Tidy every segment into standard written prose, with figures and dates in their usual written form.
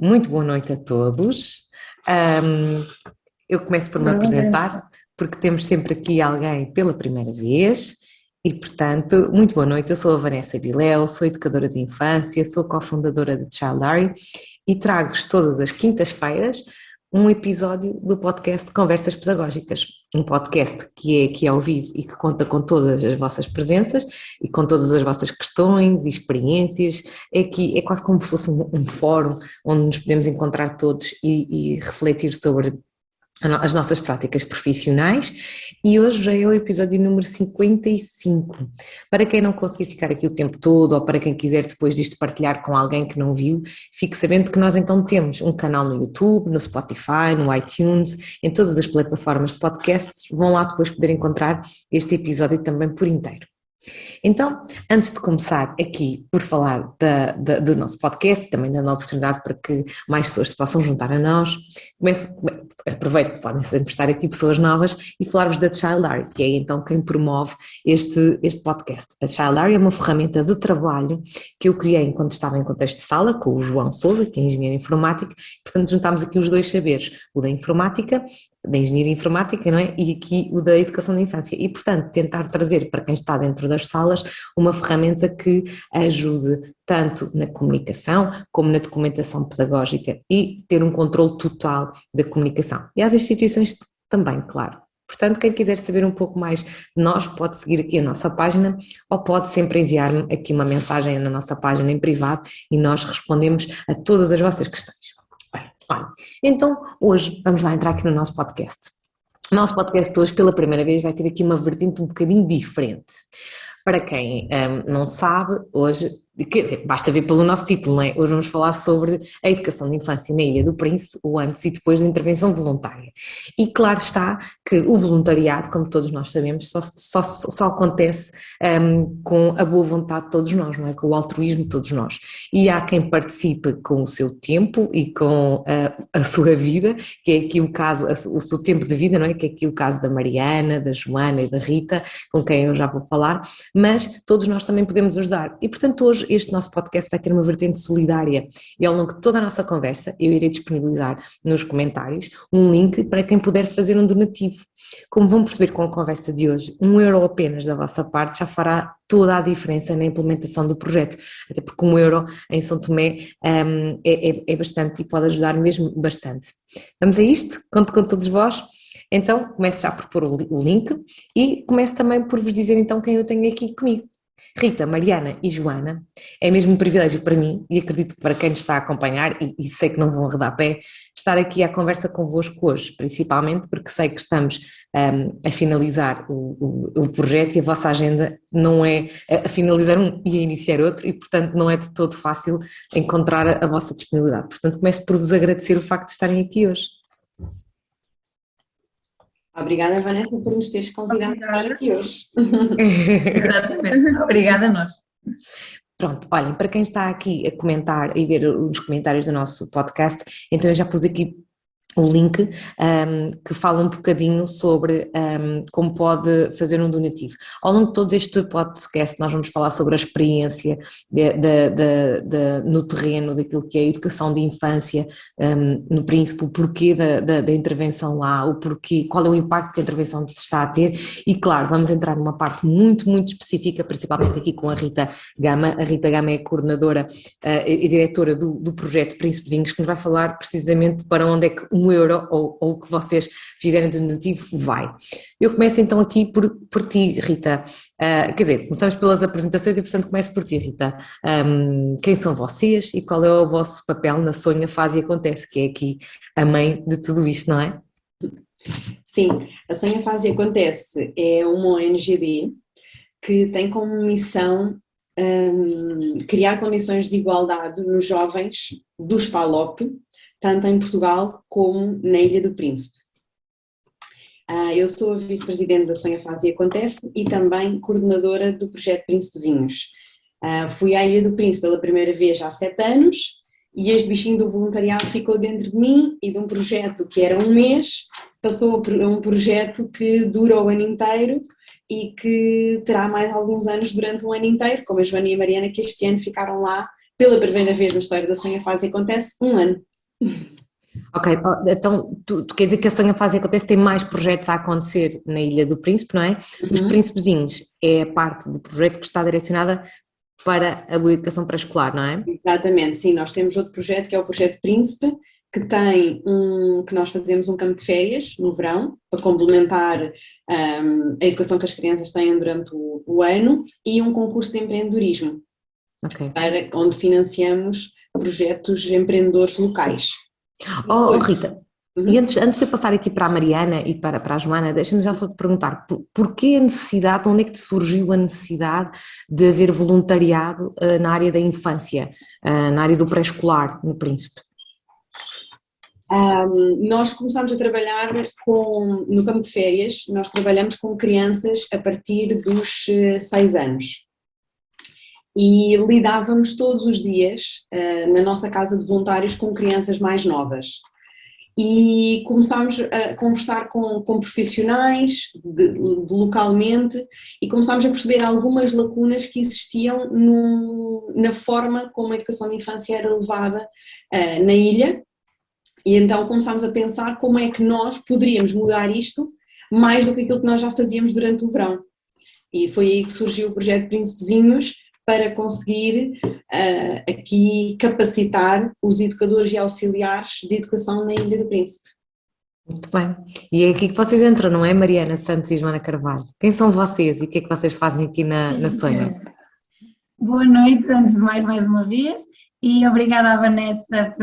Muito boa noite a todos. Ahm, eu começo por me apresentar, porque temos sempre aqui alguém pela primeira vez e, portanto, muito boa noite. Eu sou a Vanessa Biléu, sou educadora de infância, sou cofundadora de Childary e trago-vos todas as quintas-feiras um episódio do podcast Conversas Pedagógicas, um podcast que é aqui ao vivo e que conta com todas as vossas presenças e com todas as vossas questões e experiências. É aqui, é quase como se fosse um fórum onde nos podemos encontrar todos e refletir sobre as nossas práticas profissionais, e hoje já é o episódio número 55. Para quem não conseguir ficar aqui o tempo todo, ou para quem quiser depois disto partilhar com alguém que não viu, fique sabendo que nós então temos um canal no YouTube, no Spotify, no iTunes, em todas as plataformas de podcasts, vão lá depois poder encontrar este episódio também por inteiro. Então, antes de começar aqui por falar do nosso podcast, também dando a oportunidade para que mais pessoas se possam juntar a nós, aproveito que podem sempre estar aqui pessoas novas e falar-vos da Childary, que é então quem promove este podcast. A Childary é uma ferramenta de trabalho que eu criei enquanto estava em contexto de sala com o João Sousa, que é engenheiro informático, portanto juntámos aqui os dois saberes, o da informática, da engenharia informática, não é? E aqui o da educação da infância. E, portanto, tentar trazer para quem está dentro das salas uma ferramenta que ajude tanto na comunicação como na documentação pedagógica e ter um controle total da comunicação. E às instituições também, claro. Portanto, quem quiser saber um pouco mais de nós pode seguir aqui a nossa página ou pode sempre enviar-me aqui uma mensagem na nossa página em privado e nós respondemos a todas as vossas questões. Olha, então hoje vamos lá entrar aqui no nosso podcast. O nosso podcast hoje, pela primeira vez, vai ter aqui uma vertente um bocadinho diferente. Para quem não sabe, hoje, quer dizer, basta ver pelo nosso título, não é? Hoje vamos falar sobre a educação de infância na Ilha do Príncipe, o antes e depois da intervenção voluntária. E claro está que o voluntariado, como todos nós sabemos, só acontece com a boa vontade de todos nós, não é? Com o altruísmo de todos nós. E há quem participe com o seu tempo e com a sua vida, que é aqui o caso, o seu tempo de vida, não é? Que é aqui o caso da Mariana, da Joana e da Rita, com quem eu já vou falar, mas todos nós também podemos ajudar. E, portanto, hoje este nosso podcast vai ter uma vertente solidária e ao longo de toda a nossa conversa eu irei disponibilizar nos comentários um link para quem puder fazer um donativo. Como vão perceber com a conversa de hoje, €1 apenas da vossa parte já fará toda a diferença na implementação do projeto, até porque €1 em São Tomé é bastante e pode ajudar mesmo bastante. Vamos a isto? Conto com todos vós? Então, começo já por pôr o link e começo também por vos dizer então quem eu tenho aqui comigo. Rita, Mariana e Joana, é mesmo um privilégio para mim e acredito que para quem nos está a acompanhar, e sei que não vão arredar pé, estar aqui à conversa convosco hoje, principalmente porque sei que estamos a finalizar o projeto e a vossa agenda não é a finalizar um e a iniciar outro e portanto não é de todo fácil encontrar a vossa disponibilidade. Portanto começo por vos agradecer o facto de estarem aqui hoje. Obrigada, Vanessa, por nos teres convidado a estar aqui hoje. Exatamente, obrigada a nós. Pronto, olhem, para quem está aqui a comentar e ver os comentários do nosso podcast, então eu já pus aqui o link que fala um bocadinho sobre como pode fazer um donativo. Ao longo de todo este podcast nós vamos falar sobre a experiência no terreno daquilo que é a educação de infância no Príncipe, o porquê da intervenção lá, o porquê, qual é o impacto que a intervenção está a ter e claro, vamos entrar numa parte muito, muito específica, principalmente aqui com a Rita Gama. A Rita Gama é a coordenadora e diretora do projeto Príncipezinhos, que nos vai falar precisamente para onde é que €1 ou o que vocês fizerem de donativo vai. Eu começo então aqui por ti, Rita. Quer dizer, começamos pelas apresentações e portanto começo por ti, Rita. Quem são vocês e qual é o vosso papel na Sonha Faz e Acontece, que é aqui a mãe de tudo isto, não é? Sim, a Sonha Faz e Acontece é uma ONGD que tem como missão criar condições de igualdade nos jovens dos PALOP, tanto em Portugal como na Ilha do Príncipe. Eu sou a vice-presidente da Sonha Faz e Acontece e também coordenadora do projeto Príncipezinhos. Fui à Ilha do Príncipe pela primeira vez há 7 anos e este bichinho do voluntariado ficou dentro de mim e de um projeto que era um mês, passou a um projeto que dura o ano inteiro e que terá mais alguns anos durante um ano inteiro, como a Joana e a Mariana, que este ano ficaram lá pela primeira vez na história da Sonha Faz e Acontece, um ano. Ok, então tu quer dizer que a Sonha Faz e Acontece tem mais projetos a acontecer na Ilha do Príncipe, não é? Os Príncipezinhos é a parte do projeto que está direcionada para a boa educação pré-escolar, não é? Exatamente, sim, nós temos outro projeto que é o Projeto Príncipe, que nós fazemos um campo de férias no verão, para complementar a educação que as crianças têm durante o ano, e um concurso de empreendedorismo, Ok. onde financiamos projetos de empreendedores locais. Oh, Rita, e antes de eu passar aqui para a Mariana e para a Joana, deixa-me já só te perguntar, porquê a necessidade, onde é que te surgiu a necessidade de haver voluntariado na área da infância, na área do pré-escolar, no Príncipe? Nós começámos a trabalhar no campo de férias, nós trabalhamos com crianças a partir dos 6 anos. E lidávamos todos os dias na nossa casa de voluntários com crianças mais novas. E começámos a conversar com profissionais localmente e começámos a perceber algumas lacunas que existiam na forma como a educação de infância era levada na ilha, e então começámos a pensar como é que nós poderíamos mudar isto mais do que aquilo que nós já fazíamos durante o verão. E foi aí que surgiu o projeto Príncipezinhos, para conseguir aqui capacitar os educadores e auxiliares de educação na Ilha do Príncipe. Muito bem. E é aqui que vocês entram, não é, Mariana Santos e Joana Carvalho? Quem são vocês e o que é que vocês fazem aqui na Sonha? Boa noite, antes de mais uma vez, e obrigada à Vanessa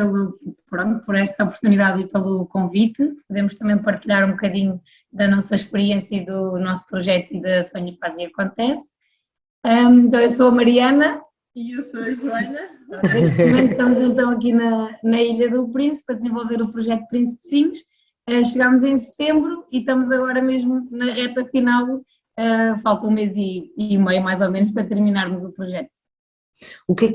por esta oportunidade e pelo convite. Podemos também partilhar um bocadinho da nossa experiência e do nosso projeto e da Sonha Faz e Acontece. Então eu sou a Mariana. E eu sou a Joana. Neste momento estamos então aqui na Ilha do Príncipe a desenvolver o projeto Príncipezinhos. Chegámos em setembro e estamos agora mesmo na reta final, falta um mês e meio mais ou menos para terminarmos o projeto. O que é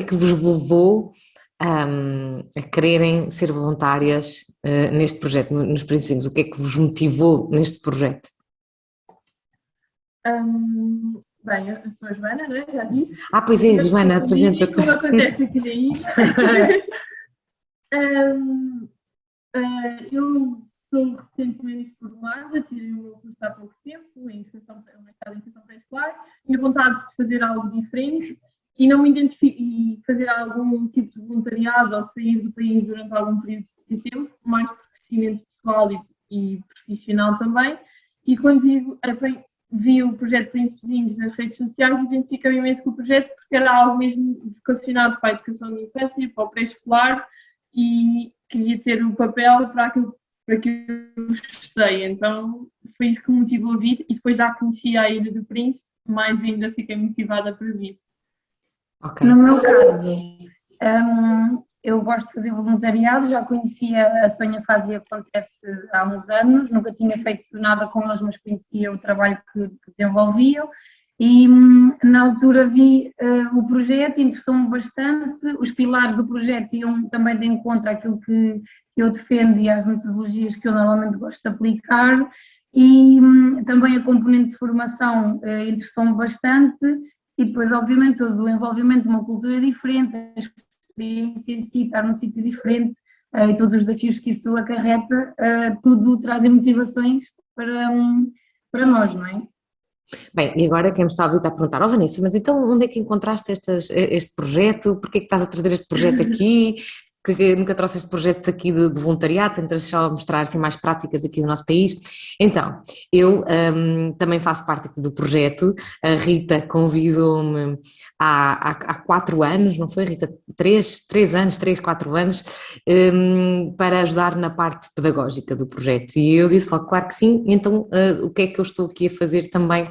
que vos levou a quererem ser voluntárias neste projeto, nos Príncipezinhos? O que é que vos motivou neste projeto? Bem, eu sou a Joana, não é? Já disse. Pois é, Joana, apresenta-te. Como acontece aqui na ilha. Eu sou recentemente formada, tirei o meu curso há pouco tempo, uma mestrado em educação pré-escolar, tinha vontade de fazer algo diferente e não me identifico e fazer algum tipo de voluntariado ou sair do país durante algum período de tempo, mais por crescimento pessoal e profissional também. E quando vi o projeto Príncipezinhos nas redes sociais, identifiquei-me imenso com o projeto porque era algo mesmo vocacionado para a educação de infância, para o pré-escolar, e queria ter o papel para aquilo que eu gostei. Então foi isso que me motivou a vir, e depois já conhecia a Ilha do Príncipe, mais ainda fiquei motivada para vir. Okay. No meu caso, eu gosto de fazer voluntariado, já conhecia a Sonha Faz e Acontece há uns anos, nunca tinha feito nada com eles, mas conhecia o trabalho que desenvolviam, e na altura vi o projeto, interessou-me bastante, os pilares do projeto iam também de encontro àquilo que eu defendo e às metodologias que eu normalmente gosto de aplicar, e também a componente de formação interessou-me bastante, e depois obviamente todo o envolvimento de uma cultura diferente, a experiência em si, estar num sítio diferente e todos os desafios que isso acarreta, tudo trazem motivações para nós, não é? Bem, e agora quem me está a ouvir está a perguntar, Vanessa, mas então onde é que encontraste este projeto? Porquê é que estás a trazer este projeto aqui? Que nunca trouxe este projeto aqui de voluntariado, tentas só mostrar assim, mais práticas aqui do nosso país. Então, eu também faço parte aqui do projeto, a Rita convidou-me há 4 anos, não foi, Rita? 4 anos, para ajudar na parte pedagógica do projeto. E eu disse logo, claro que sim, então o que é que eu estou aqui a fazer também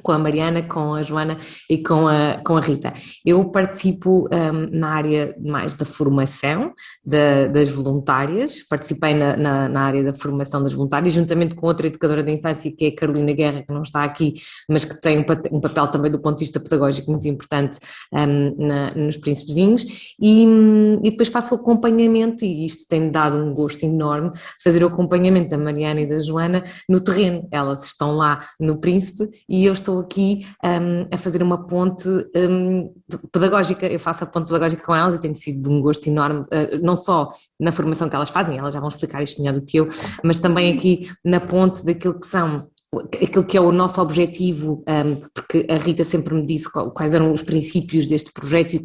com a Mariana, com a Joana e com a Rita. Eu participo na área mais da formação das voluntárias, participei na área da formação das voluntárias, juntamente com outra educadora da infância, que é a Carolina Guerra, que não está aqui, mas que tem um papel também do ponto de vista pedagógico muito importante nos Príncipezinhos, e depois faço o acompanhamento, e isto tem-me dado um gosto enorme, fazer o acompanhamento da Mariana e da Joana no terreno. Elas estão lá no Príncipe e eu estou aqui a fazer uma ponte pedagógica, eu faço a ponte pedagógica com elas e tem sido de um gosto enorme, não só na formação que elas fazem, elas já vão explicar isto melhor do que eu, mas também aqui na ponte daquilo que são, aquilo que é o nosso objetivo, porque a Rita sempre me disse quais eram os princípios deste projeto e o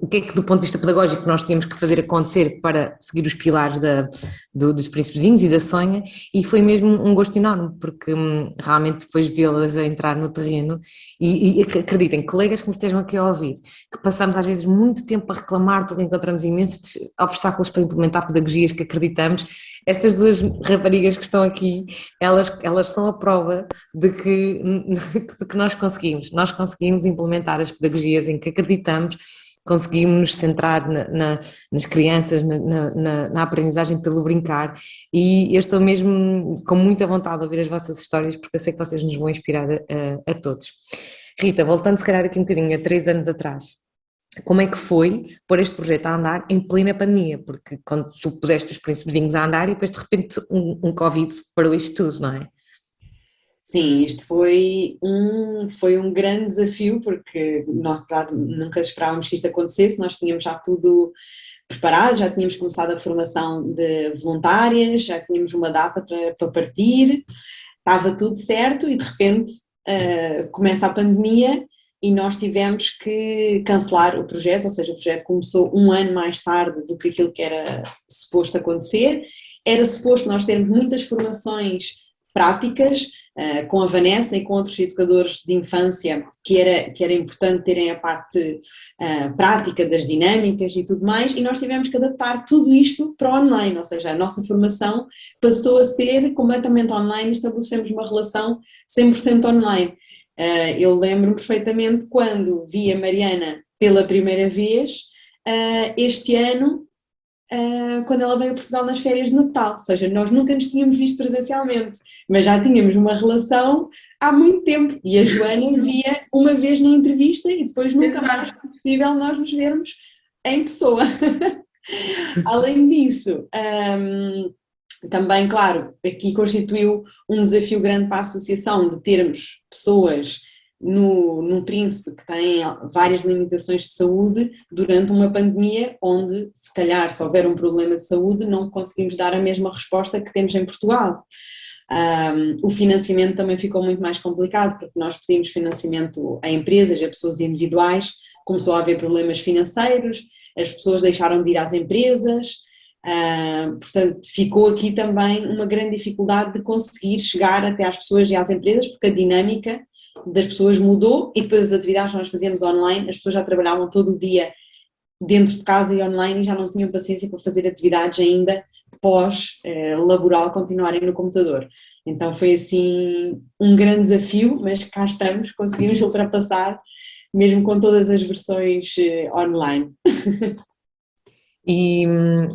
que é que do ponto de vista pedagógico nós tínhamos que fazer acontecer para seguir os pilares dos Príncipezinhos e da Sonha, e foi mesmo um gosto enorme, porque realmente depois vê-las a entrar no terreno e acreditem, colegas que me estejam aqui a ouvir, que passamos às vezes muito tempo a reclamar porque encontramos imensos obstáculos para implementar pedagogias que acreditamos. Estas duas raparigas que estão aqui, elas são a prova de que nós conseguimos implementar as pedagogias em que acreditamos, conseguimos nos centrar nas crianças, na aprendizagem pelo brincar, e eu estou mesmo com muita vontade de ouvir as vossas histórias, porque eu sei que vocês nos vão inspirar a todos. Rita, voltando se calhar aqui um bocadinho, a 3 anos atrás, como é que foi pôr este projeto a andar em plena pandemia? Porque quando tu puseste os Príncipezinhos a andar e depois de repente um Covid parou isto tudo, não é? Sim, isto foi um grande desafio, porque nós, claro, nunca esperávamos que isto acontecesse. Nós tínhamos já tudo preparado, já tínhamos começado a formação de voluntárias, já tínhamos uma data para partir, estava tudo certo e de repente começa a pandemia e nós tivemos que cancelar o projeto, ou seja, o projeto começou um ano mais tarde do que aquilo que era suposto acontecer. Era suposto nós termos muitas formações práticas com a Vanessa e com outros educadores de infância, que era importante terem a parte prática das dinâmicas e tudo mais, e nós tivemos que adaptar tudo isto para online, ou seja, a nossa formação passou a ser completamente online e estabelecemos uma relação 100% online. Eu lembro-me perfeitamente quando vi a Mariana pela primeira vez, este ano, quando ela veio a Portugal nas férias de Natal, ou seja, nós nunca nos tínhamos visto presencialmente, mas já tínhamos uma relação há muito tempo, e a Joana via uma vez na entrevista e depois nunca mais foi possível nós nos vermos em pessoa. Além disso, também, claro, aqui constituiu um desafio grande para a associação de termos pessoas no Príncipe que têm várias limitações de saúde durante uma pandemia onde, se calhar, se houver um problema de saúde, não conseguimos dar a mesma resposta que temos em Portugal. O financiamento também ficou muito mais complicado, porque nós pedimos financiamento a empresas e a pessoas individuais, começou a haver problemas financeiros, as pessoas deixaram de ir às empresas. Portanto, ficou aqui também uma grande dificuldade de conseguir chegar até às pessoas e às empresas, porque a dinâmica das pessoas mudou e depois as atividades que nós fazíamos online, as pessoas já trabalhavam todo o dia dentro de casa e online e já não tinham paciência para fazer atividades ainda pós-laboral, continuarem no computador. Então foi assim um grande desafio, mas cá estamos, conseguimos ultrapassar mesmo com todas as versões online. E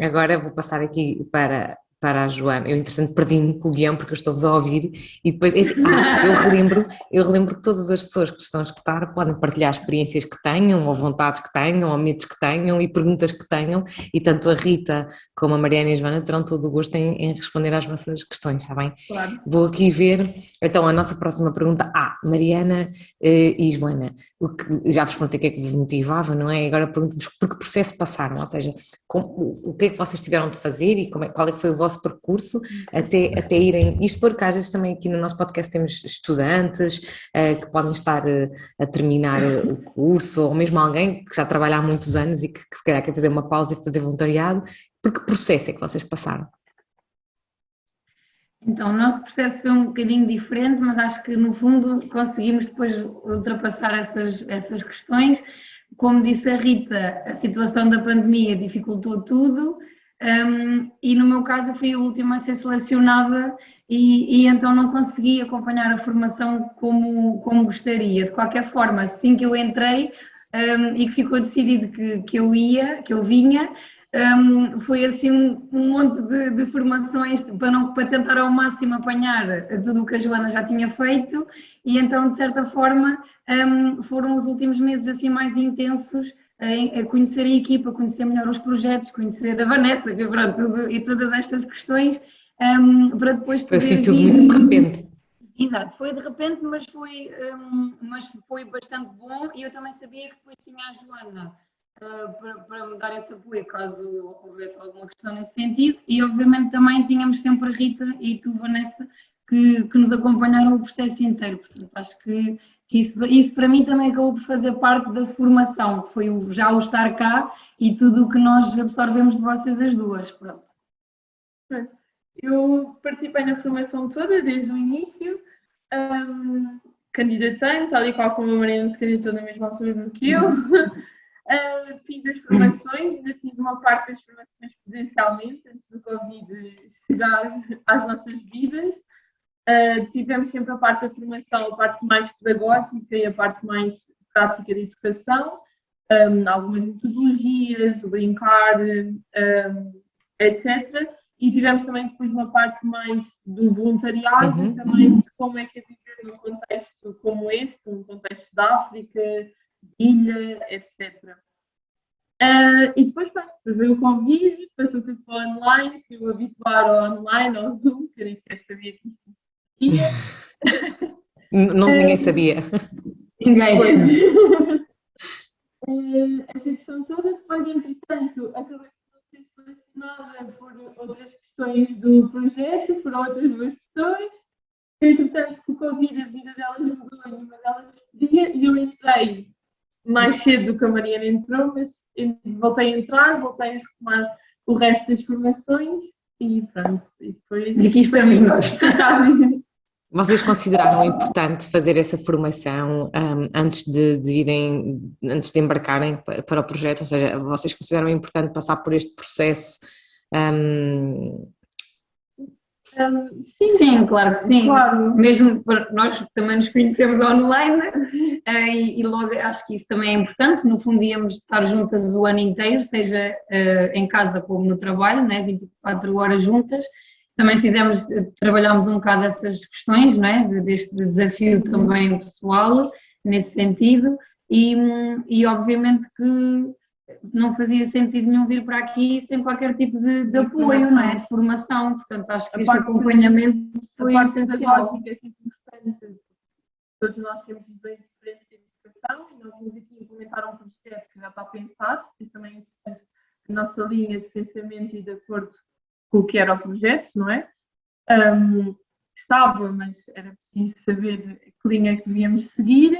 agora vou passar aqui para a Joana. Eu, entretanto, perdi-me com o guião porque eu estou-vos a ouvir e depois, eu relembro que todas as pessoas que estão a escutar podem partilhar experiências que tenham, ou vontades que tenham, ou medos que tenham e perguntas que tenham, e tanto a Rita como a Mariana e a Joana terão todo o gosto em responder às vossas questões, está bem? Claro. Vou aqui ver, então, a nossa próxima pergunta. Mariana e Joana, já vos perguntei o que é que vos motivava, não é? Agora pergunto-vos por que processo passaram, ou seja, o que é que vocês tiveram de fazer e qual é que foi o vosso percurso até irem, isto porque às vezes também aqui no nosso podcast temos estudantes que podem estar a terminar o curso, ou mesmo alguém que já trabalha há muitos anos e que se calhar quer fazer uma pausa e fazer voluntariado. Por que processo é que vocês passaram? Então, o nosso processo foi um bocadinho diferente, mas acho que no fundo conseguimos depois ultrapassar essas questões. Como disse a Rita, a situação da pandemia dificultou tudo. E no meu caso eu fui a última a ser selecionada e então não consegui acompanhar a formação como gostaria. De qualquer forma, assim que eu entrei e que ficou decidido que eu vinha, foi assim um monte de formações para tentar ao máximo apanhar tudo o que a Joana já tinha feito, e então de certa forma foram os últimos meses assim mais intensos a conhecer a equipa, conhecer melhor os projetos, conhecer a Vanessa, e todas estas questões, para depois foi poder assim tudo muito de repente. Exato, foi de repente, mas foi bastante bom e eu também sabia que depois tinha a Joana para me dar esse apoio caso houvesse alguma questão nesse sentido e obviamente também tínhamos sempre a Rita e tu, Vanessa, que nos acompanharam o processo inteiro, portanto acho que isso para mim também acabou por fazer parte da formação, que foi já o estar cá e tudo o que nós absorvemos de vocês as duas, pronto. Eu participei na formação toda, desde o início, candidatei-me, tal e qual como a Mariana se candidatou na mesma altura do que eu. Fiz as formações, ainda fiz uma parte das formações presencialmente, antes do Covid chegar às nossas vidas. Tivemos sempre a parte da formação, a parte mais pedagógica e a parte mais prática de educação, algumas metodologias, o brincar, etc. E tivemos também depois uma parte mais do voluntariado, também de como é que é viver num contexto como este, um contexto da África, de ilha, etc. E depois, pronto, veio o Covid, passou tudo para o online, fui-me habituar ao online, ao Zoom, que eu nem sequer sabia que isto existia. Ninguém sabia. Ninguém. Essa questão toda, depois, entretanto, acabei por ser selecionada por outras questões do projeto, por outras duas pessoas. Entretanto, com o Covid, a vida delas mudou e uma delas pedia, e eu entrei mais cedo do que a Mariana entrou, mas voltei a entrar, voltei a retomar o resto das formações e pronto. E depois. E aqui estamos nós. Vocês consideraram importante fazer essa formação antes de embarcarem para o projeto? Ou seja, vocês consideram importante passar por este processo? Sim, claro que sim. Claro. Mesmo nós também nos conhecemos online e logo acho que isso também é importante. No fundo, íamos estar juntas o ano inteiro, seja em casa como no trabalho, né? 24 horas juntas. Também trabalhámos um bocado essas questões, não é? Deste desafio também pessoal, nesse sentido, e obviamente que não fazia sentido nenhum vir para aqui sem qualquer tipo de apoio, não é? De formação, portanto acho que este acompanhamento foi essencial. É sempre importante. Todos nós temos visões diferentes de educação e nós vamos aqui implementar um projeto que já está pensado, isso também é importante, a nossa linha de pensamento e de acordo com o que era o projeto, não é? Estava, mas era preciso saber que linha que devíamos seguir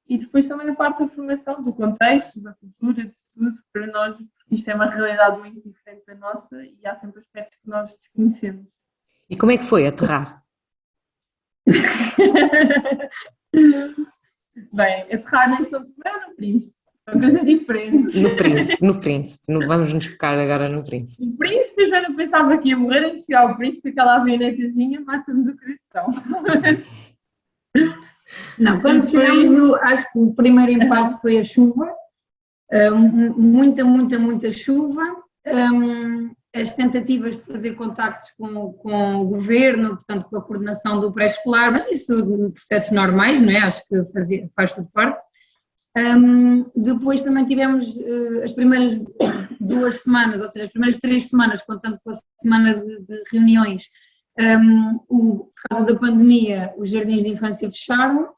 e depois também a parte da formação, do contexto, da cultura, de tudo, para nós, porque isto é uma realidade muito diferente da nossa e há sempre aspectos que nós desconhecemos. E como é que foi aterrar? Bem, aterrar em São Tomé ou no Príncipe? São coisas diferentes. No Príncipe. Vamos nos focar agora no Príncipe. No Príncipe, a Joana pensava que ia morrer antes de chegar ao Príncipe, aquela avionetazinha mata-me do coração. Não, quando chegamos, acho que o primeiro impacto foi a chuva, muita chuva, as tentativas de fazer contactos com o governo, portanto com a coordenação do pré-escolar, mas isso processos normais, não é? Acho que faz tudo parte. Depois também tivemos as primeiras 2 semanas, ou seja, as primeiras 3 semanas, contando com a semana de reuniões, por causa da pandemia, os jardins de infância fecharam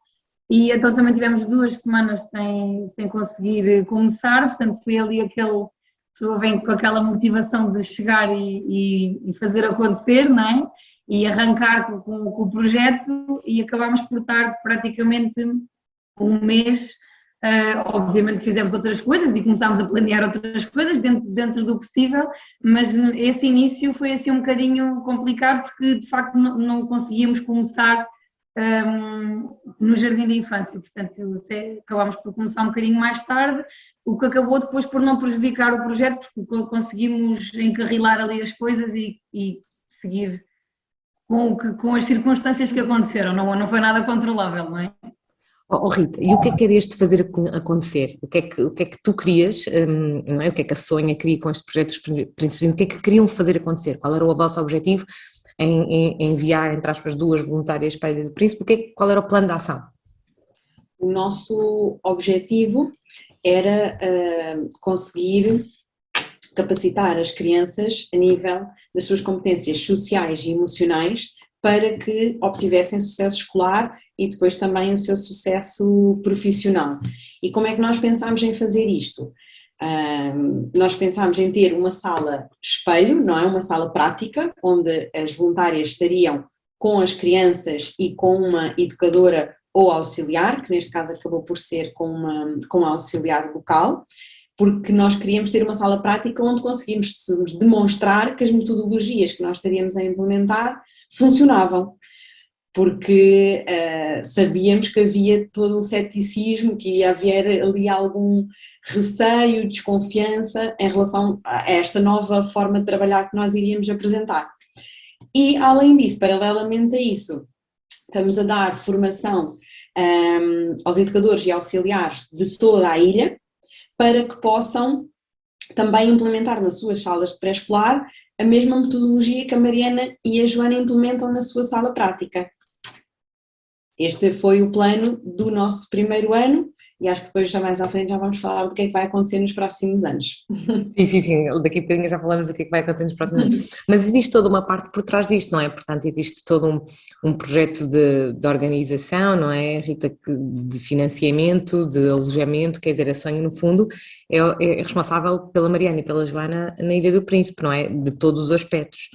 e então também tivemos 2 semanas sem conseguir começar, portanto foi ali a pessoa vem com aquela motivação de chegar e fazer acontecer, não é? E arrancar com o projeto e acabámos por estar praticamente um mês. Obviamente fizemos outras coisas e começámos a planear outras coisas dentro do possível, mas esse início foi assim um bocadinho complicado porque de facto não conseguíamos começar no jardim da infância, portanto acabámos por começar um bocadinho mais tarde, o que acabou depois por não prejudicar o projeto porque conseguimos encarrilar ali as coisas e seguir com as circunstâncias que aconteceram, não foi nada controlável, não é? Oh, Rita, e o que é que querias fazer acontecer? O que é que tu querias, não é? O que é que a Sonha queria com este projeto dos Príncipes? O que é que queriam fazer acontecer? Qual era o vosso objetivo em enviar, entre aspas, 2 voluntárias para a Ilha do Príncipe? Qual era o plano de ação? O nosso objetivo era conseguir capacitar as crianças a nível das suas competências sociais e emocionais para que obtivessem sucesso escolar e depois também o seu sucesso profissional. E como é que nós pensámos em fazer isto? Nós pensámos em ter uma sala espelho, não é? Uma sala prática, onde as voluntárias estariam com as crianças e com uma educadora ou auxiliar, que neste caso acabou por ser com uma auxiliar local, porque nós queríamos ter uma sala prática onde conseguimos demonstrar que as metodologias que nós estaríamos a implementar funcionavam, porque sabíamos que havia todo um ceticismo, que ia haver ali algum receio, desconfiança em relação a esta nova forma de trabalhar que nós iríamos apresentar. E além disso, paralelamente a isso, estamos a dar formação aos educadores e auxiliares de toda a ilha, para que possam também implementar nas suas salas de pré-escolar a mesma metodologia que a Mariana e a Joana implementam na sua sala prática. Este foi o plano do nosso primeiro ano e acho que depois já mais à frente já vamos falar do que é que vai acontecer nos próximos anos. Sim, daqui a bocadinho já falamos do que é que vai acontecer nos próximos anos. Mas existe toda uma parte por trás disto, não é? Portanto, existe todo um projeto de organização, não é, Rita, de financiamento, de alojamento, quer dizer, a Sonho, no fundo, é responsável pela Mariana e pela Joana na Ilha do Príncipe, não é? De todos os aspectos.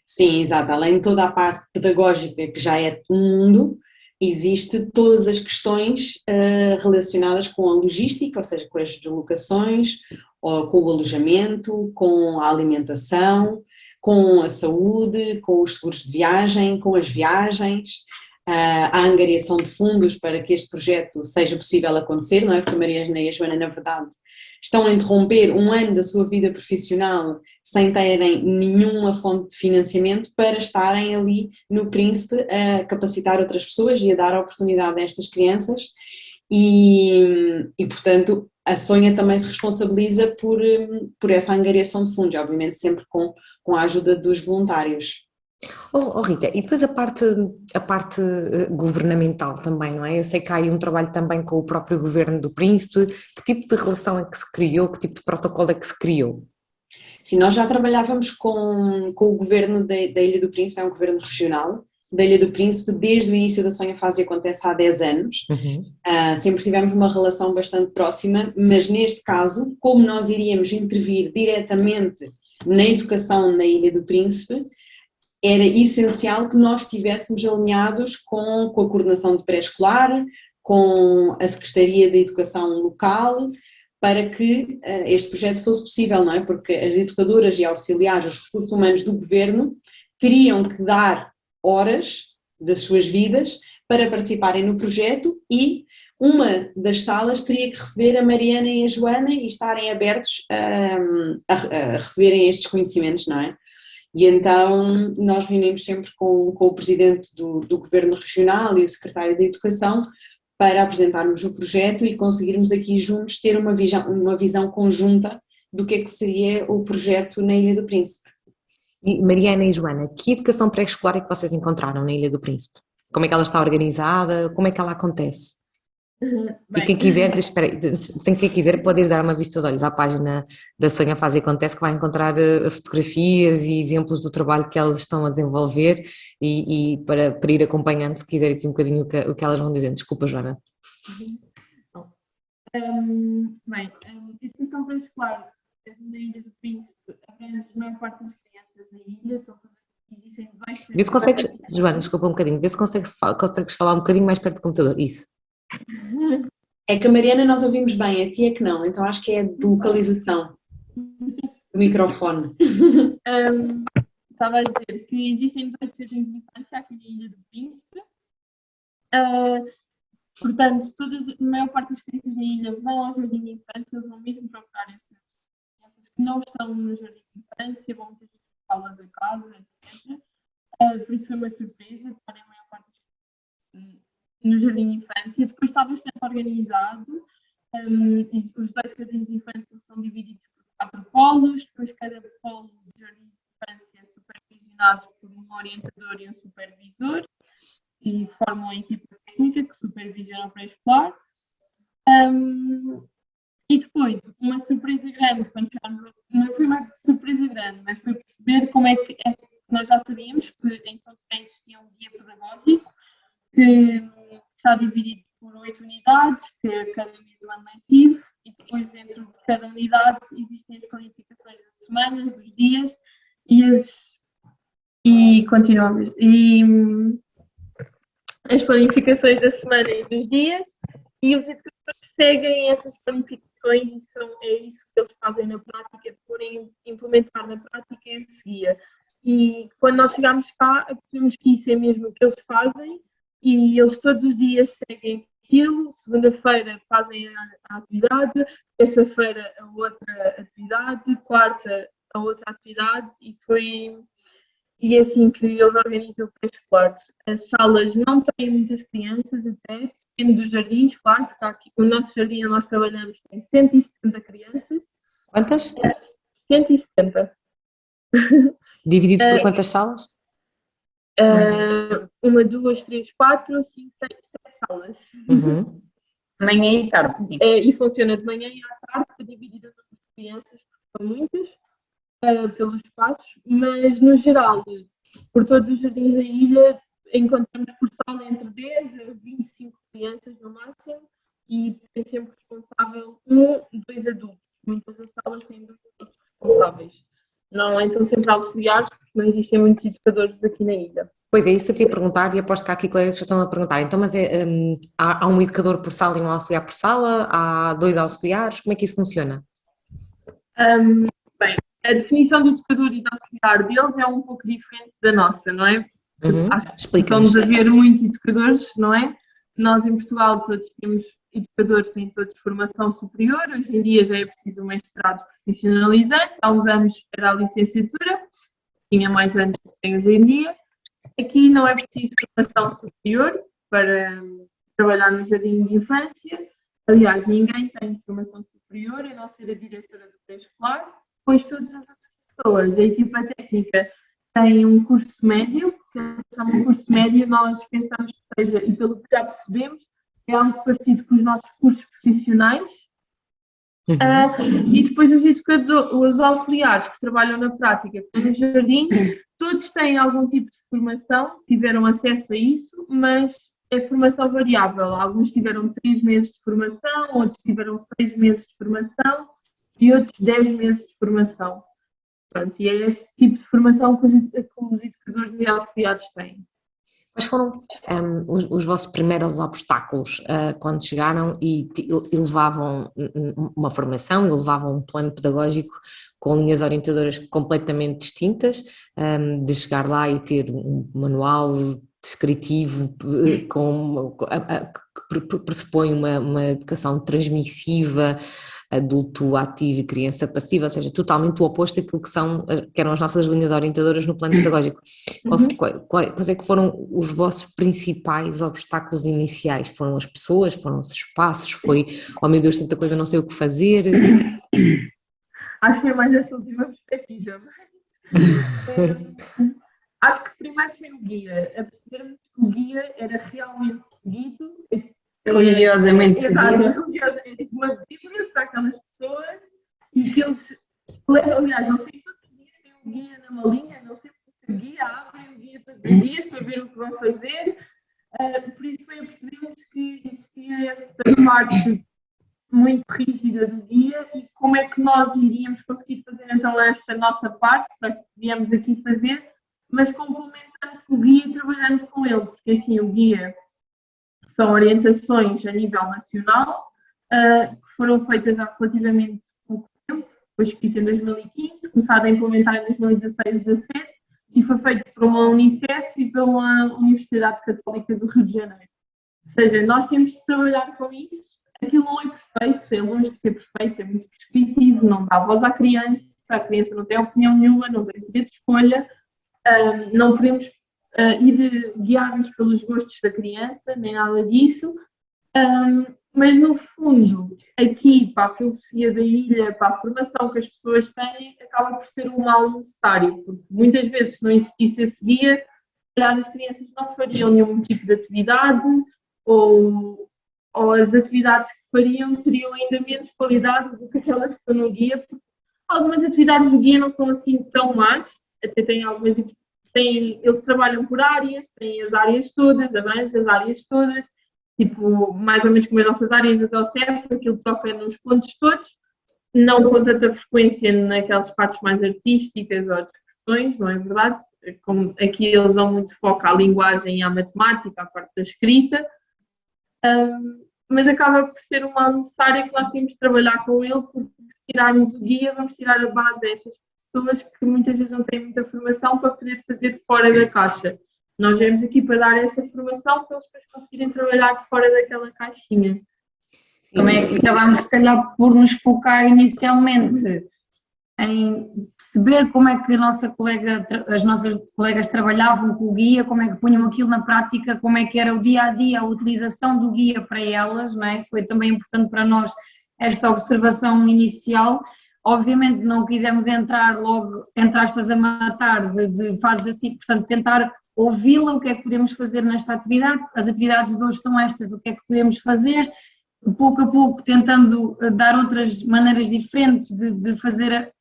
Sim, exato. Além de toda a parte pedagógica que já é um mundo, existe todas as questões relacionadas com a logística, ou seja, com as deslocações, ou com o alojamento, com a alimentação, com a saúde, com os seguros de viagem, com as viagens, a angariação de fundos para que este projeto seja possível acontecer, não é? Porque a Mariana e a Joana, na verdade, estão a interromper um ano da sua vida profissional sem terem nenhuma fonte de financiamento para estarem ali no Príncipe a capacitar outras pessoas e a dar a oportunidade a estas crianças e portanto, a Sonha também se responsabiliza por essa angariação de fundos, obviamente sempre com a ajuda dos voluntários. Rita, e depois a parte governamental também, não é? Eu sei que há aí um trabalho também com o próprio governo do Príncipe. Que tipo de relação é que se criou? Que tipo de protocolo é que se criou? Sim, nós já trabalhávamos com o governo da Ilha do Príncipe, é um governo regional da Ilha do Príncipe, desde o início da Sonha Faz e Acontece há 10 anos. Sempre tivemos uma relação bastante próxima, mas neste caso, como nós iríamos intervir diretamente na educação na Ilha do Príncipe, era essencial que nós estivéssemos alinhados com a coordenação de pré-escolar, com a Secretaria de Educação local, para que este projeto fosse possível, não é? Porque as educadoras e auxiliares, os recursos humanos do governo, teriam que dar horas das suas vidas para participarem no projeto e uma das salas teria que receber a Mariana e a Joana e estarem abertos a receberem estes conhecimentos, não é? E então nós reunimos sempre com o presidente do governo regional e o secretário de Educação para apresentarmos o projeto e conseguirmos aqui juntos ter uma visão conjunta do que é que seria o projeto na Ilha do Príncipe. E Mariana e Joana, que educação pré-escolar é que vocês encontraram na Ilha do Príncipe? Como é que ela está organizada? Como é que ela acontece? E quem quiser, quem quiser pode ir dar uma vista de olhos à página da Sonha Faz e Acontece, que vai encontrar fotografias e exemplos do trabalho que elas estão a desenvolver e para ir acompanhando, se quiser, aqui um bocadinho o que elas vão dizendo. Desculpa, Joana. Bem, a educação pré-escolar na Ilha do Príncipe abrange a maior parte das crianças na ilha, existem 18... Vê se consegues, Joana, desculpa um bocadinho, vê se consegues falar um bocadinho mais perto do computador, isso. É que a Mariana nós ouvimos bem, a ti é que não, então acho que é de localização do microfone. Estava a dizer que existem 18 jardins de infância aqui na Ilha do Príncipe, portanto, a maior parte das crianças na ilha vão ao jardim de infância, eles vão mesmo procurar essas crianças que não estão no jardim de infância, vão ter aulas a casa, etc. Por isso foi uma surpresa estarem a maior parte no jardim de infância. Depois está bastante organizado, os 18 jardins de infância são divididos por 4 polos, depois cada polo de jardim de infância é supervisionado por um orientador e um supervisor, e formam a equipa técnica que supervisiona o pré-escolar. E depois, uma surpresa grande, quando chegámos, não foi uma surpresa grande, mas foi perceber como é que nós já sabíamos que em São Tomé existia um guia pedagógico que está dividido por 8 unidades, que é cada mês do ano letivo, e depois dentro de cada unidade existem as planificações das semanas, dos dias e continuamos. E as planificações da semana e dos dias, e os educadores seguem essas planificações e é isso que eles fazem na prática, porém implementar na prática esse guia. E quando nós chegamos cá, percebemos que isso é mesmo o que eles fazem, e eles todos os dias seguem aquilo. Segunda-feira fazem a atividade, terça-feira a outra atividade, quarta a outra atividade, e é assim que eles organizam o pré-escolar. As salas não têm muitas crianças, até, depende dos jardins, claro, porque aqui, o nosso jardim onde nós trabalhamos tem 170 crianças. Quantas? 170. Divididos por quantas salas? 1, 2, 3, 4, 5, 6, 7 salas. Uhum. Manhã e tarde, sim. E funciona de manhã e à tarde para dividir as crianças, porque são muitas, pelos espaços, mas no geral, por todos os jardins da ilha, encontramos por sala entre 10 a 25 crianças no máximo, e tem sempre responsável 2 adultos. Muitas das salas têm 2 adultos responsáveis. Normalmente são sempre auxiliares, porque não existem muitos educadores aqui na ilha. Pois é, isso que eu te ia perguntar, e aposto que há aqui colegas que já estão a perguntar. Então, mas há um educador por sala e um auxiliar por sala? Há 2 auxiliares? Como é que isso funciona? Bem, a definição de educador e de auxiliar deles é um pouco diferente da nossa, não é? Acho que vamos haver muitos educadores, não é? Nós em Portugal todos temos educadores, têm todos formação superior. Hoje em dia já é preciso um mestrado profissionalizante. Há uns anos era a licenciatura, tinha mais anos do que tem hoje em dia. Aqui não é preciso formação superior para trabalhar no jardim de infância. Aliás, ninguém tem formação superior, a não ser a diretora do pré-escolar, pois todas as outras pessoas. A equipa técnica tem um curso médio, que é um curso médio, nós pensamos que seja, e pelo que já percebemos, é algo parecido com os nossos cursos profissionais. E depois os educadores, os auxiliares que trabalham na prática no jardim, todos têm algum tipo de formação, tiveram acesso a isso, mas é formação variável. Alguns tiveram 3 meses de formação, outros tiveram 6 meses de formação e outros 10 meses de formação. Pronto, e é esse tipo de formação que os educadores e auxiliares têm. Quais foram os vossos primeiros obstáculos quando chegaram e levavam uma formação e levavam um plano pedagógico com linhas orientadoras completamente distintas, de chegar lá e ter um manual descritivo que pressupõe uma educação transmissiva, adulto ativo e criança passiva, ou seja, totalmente o oposto daquilo que eram as nossas linhas orientadoras no plano pedagógico. Quais é que foram os vossos principais obstáculos iniciais? Foram as pessoas? Foram os espaços? Foi, oh meu Deus, tanta coisa, não sei o que fazer? Acho que é mais essa última perspectiva. Acho que primeiro foi o guia, a percebermos que o guia era realmente seguido. Religiosamente seguido. Exato, uma bíblia para aquelas pessoas, e que eles, aliás, eles têm todos os dias têm um guia na malinha, não sei se o guia, abrem o guia todos os dias para ver o que vão fazer. Por isso foi a percebermos que existia essa parte muito rígida do guia, e como é que nós iríamos conseguir fazer então esta nossa parte, para que viemos aqui fazer, mas complementando com o guia e trabalhando com ele, porque assim o guia são orientações a nível nacional, que foram feitas há relativamente pouco tempo, foi escrito em 2015, começado a implementar em 2016-17, e foi feito por uma Unicef e pela Universidade Católica do Rio de Janeiro. Ou seja, nós temos de trabalhar com isso. Aquilo não é perfeito, é longe de ser perfeito, é muito prescritivo, não dá voz à criança, a criança não tem opinião nenhuma, não tem poder de escolha, não podemos ir guiar-nos pelos gostos da criança, nem nada disso, mas no fundo, aqui para a filosofia da ilha, para a formação que as pessoas têm, acaba por ser um mal necessário, porque muitas vezes se não existisse esse guia, as crianças não fariam nenhum tipo de atividade, ou as atividades que fariam teriam ainda menos qualidade do que aquelas que estão no guia, porque algumas atividades do guia não são assim tão más, até têm algumas eles trabalham por áreas, têm as áreas todas, abrange as áreas todas, tipo, mais ou menos como as nossas áreas das OCEP, aquilo toca nos pontos todos, não com tanta frequência naquelas partes mais artísticas ou de expressões, não é verdade? Como aqui eles dão muito foco à linguagem e à matemática, à parte da escrita, mas acaba por ser uma necessária que nós temos de trabalhar com ele, porque se tirarmos o guia, vamos tirar a base a estas pessoas que muitas vezes não têm muita formação para poder fazer fora da caixa. Nós viemos aqui para dar essa formação para eles depois conseguirem trabalhar fora daquela caixinha. Também acabámos, se calhar, por nos focar inicialmente em perceber como é que as nossas colegas trabalhavam com o guia, como é que punham aquilo na prática, como é que era o dia a dia, a utilização do guia para elas, não é? Foi também importante para nós esta observação inicial. Obviamente não quisemos entrar logo, entre aspas, a matar de fases assim, portanto tentar ouvi-la, o que é que podemos fazer nesta atividade, as atividades de hoje são estas, o que é que podemos fazer, pouco a pouco tentando dar outras maneiras diferentes de fazer,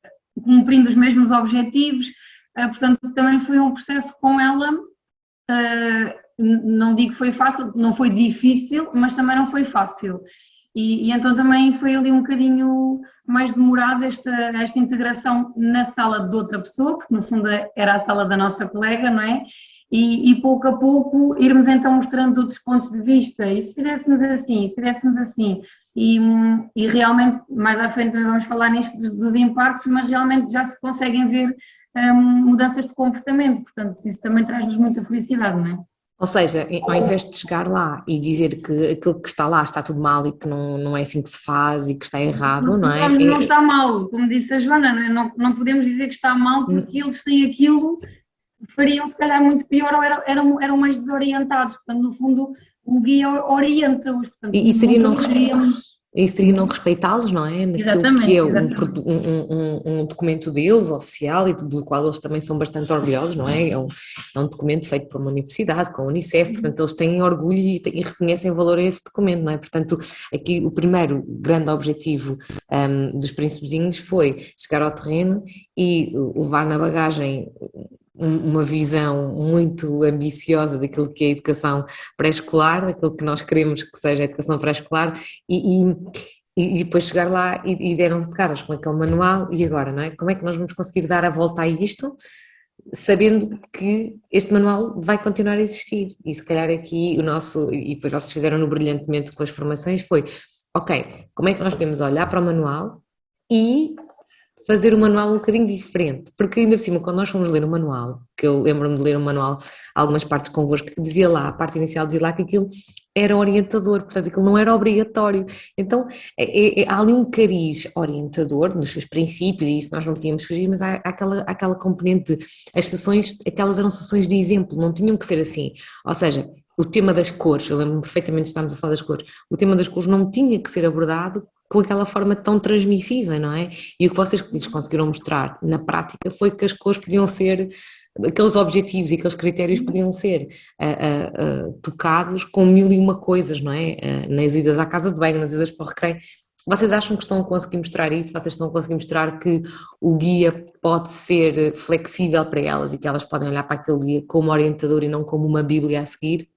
cumprindo os mesmos objetivos, portanto também foi um processo com ela, não digo que foi fácil, não foi difícil, mas também não foi fácil. E então também foi ali um bocadinho mais demorada esta integração na sala de outra pessoa, porque no fundo era a sala da nossa colega, não é? E pouco a pouco irmos então mostrando outros pontos de vista, e se fizéssemos assim, se fizéssemos assim, e realmente mais à frente também vamos falar nisto dos impactos, mas realmente já se conseguem ver mudanças de comportamento, portanto isso também traz-nos muita felicidade, não é? Ou seja, ao invés de chegar lá e dizer que aquilo que está lá está tudo mal e que não é assim que se faz e que está errado, não é? Não está mal, como disse a Joana, não podemos dizer que está mal porque eles sem aquilo fariam se calhar muito pior ou eram mais desorientados, portanto no fundo o guia orienta-os, portanto E seria não deveríamos... E seria não respeitá-los, não é? Naquilo Exatamente, que é exatamente. um documento deles, oficial, e do qual eles também são bastante orgulhosos, não é? É um documento feito por uma universidade, com a Unicef, portanto eles têm orgulho e reconhecem valor a esse documento, não é? Portanto, aqui o primeiro grande objetivo dos Príncipezinhos foi chegar ao terreno e levar na bagagem uma visão muito ambiciosa daquilo que é a educação pré-escolar, daquilo que nós queremos que seja a educação pré-escolar e depois chegar lá e deram-se de caras com aquele manual e agora, não é? Como é que nós vamos conseguir dar a volta a isto, sabendo que este manual vai continuar a existir? E se calhar aqui e depois vocês fizeram-no brilhantemente com as formações, foi, ok, como é que nós podemos olhar para o manual e fazer o manual um bocadinho diferente, porque ainda por cima, quando nós fomos ler o manual, que eu lembro-me de ler o manual, algumas partes convosco, que dizia lá, a parte inicial dizia lá que aquilo era orientador, portanto aquilo não era obrigatório, então há ali um cariz orientador nos seus princípios e isso nós não podíamos fugir, mas há aquela componente de, as sessões, aquelas eram sessões de exemplo, não tinham que ser assim, ou seja, o tema das cores, eu lembro-me perfeitamente de estarmos a falar das cores, o tema das cores não tinha que ser abordado com aquela forma tão transmissiva, não é? E o que vocês lhes conseguiram mostrar na prática foi que as cores podiam ser, aqueles objetivos e aqueles critérios podiam ser tocados com mil e uma coisas, não é? Nas idas à casa de banho, nas idas para o recreio. Vocês acham que estão a conseguir mostrar isso? Vocês estão a conseguir mostrar que o guia pode ser flexível para elas e que elas podem olhar para aquele guia como orientador e não como uma bíblia a seguir?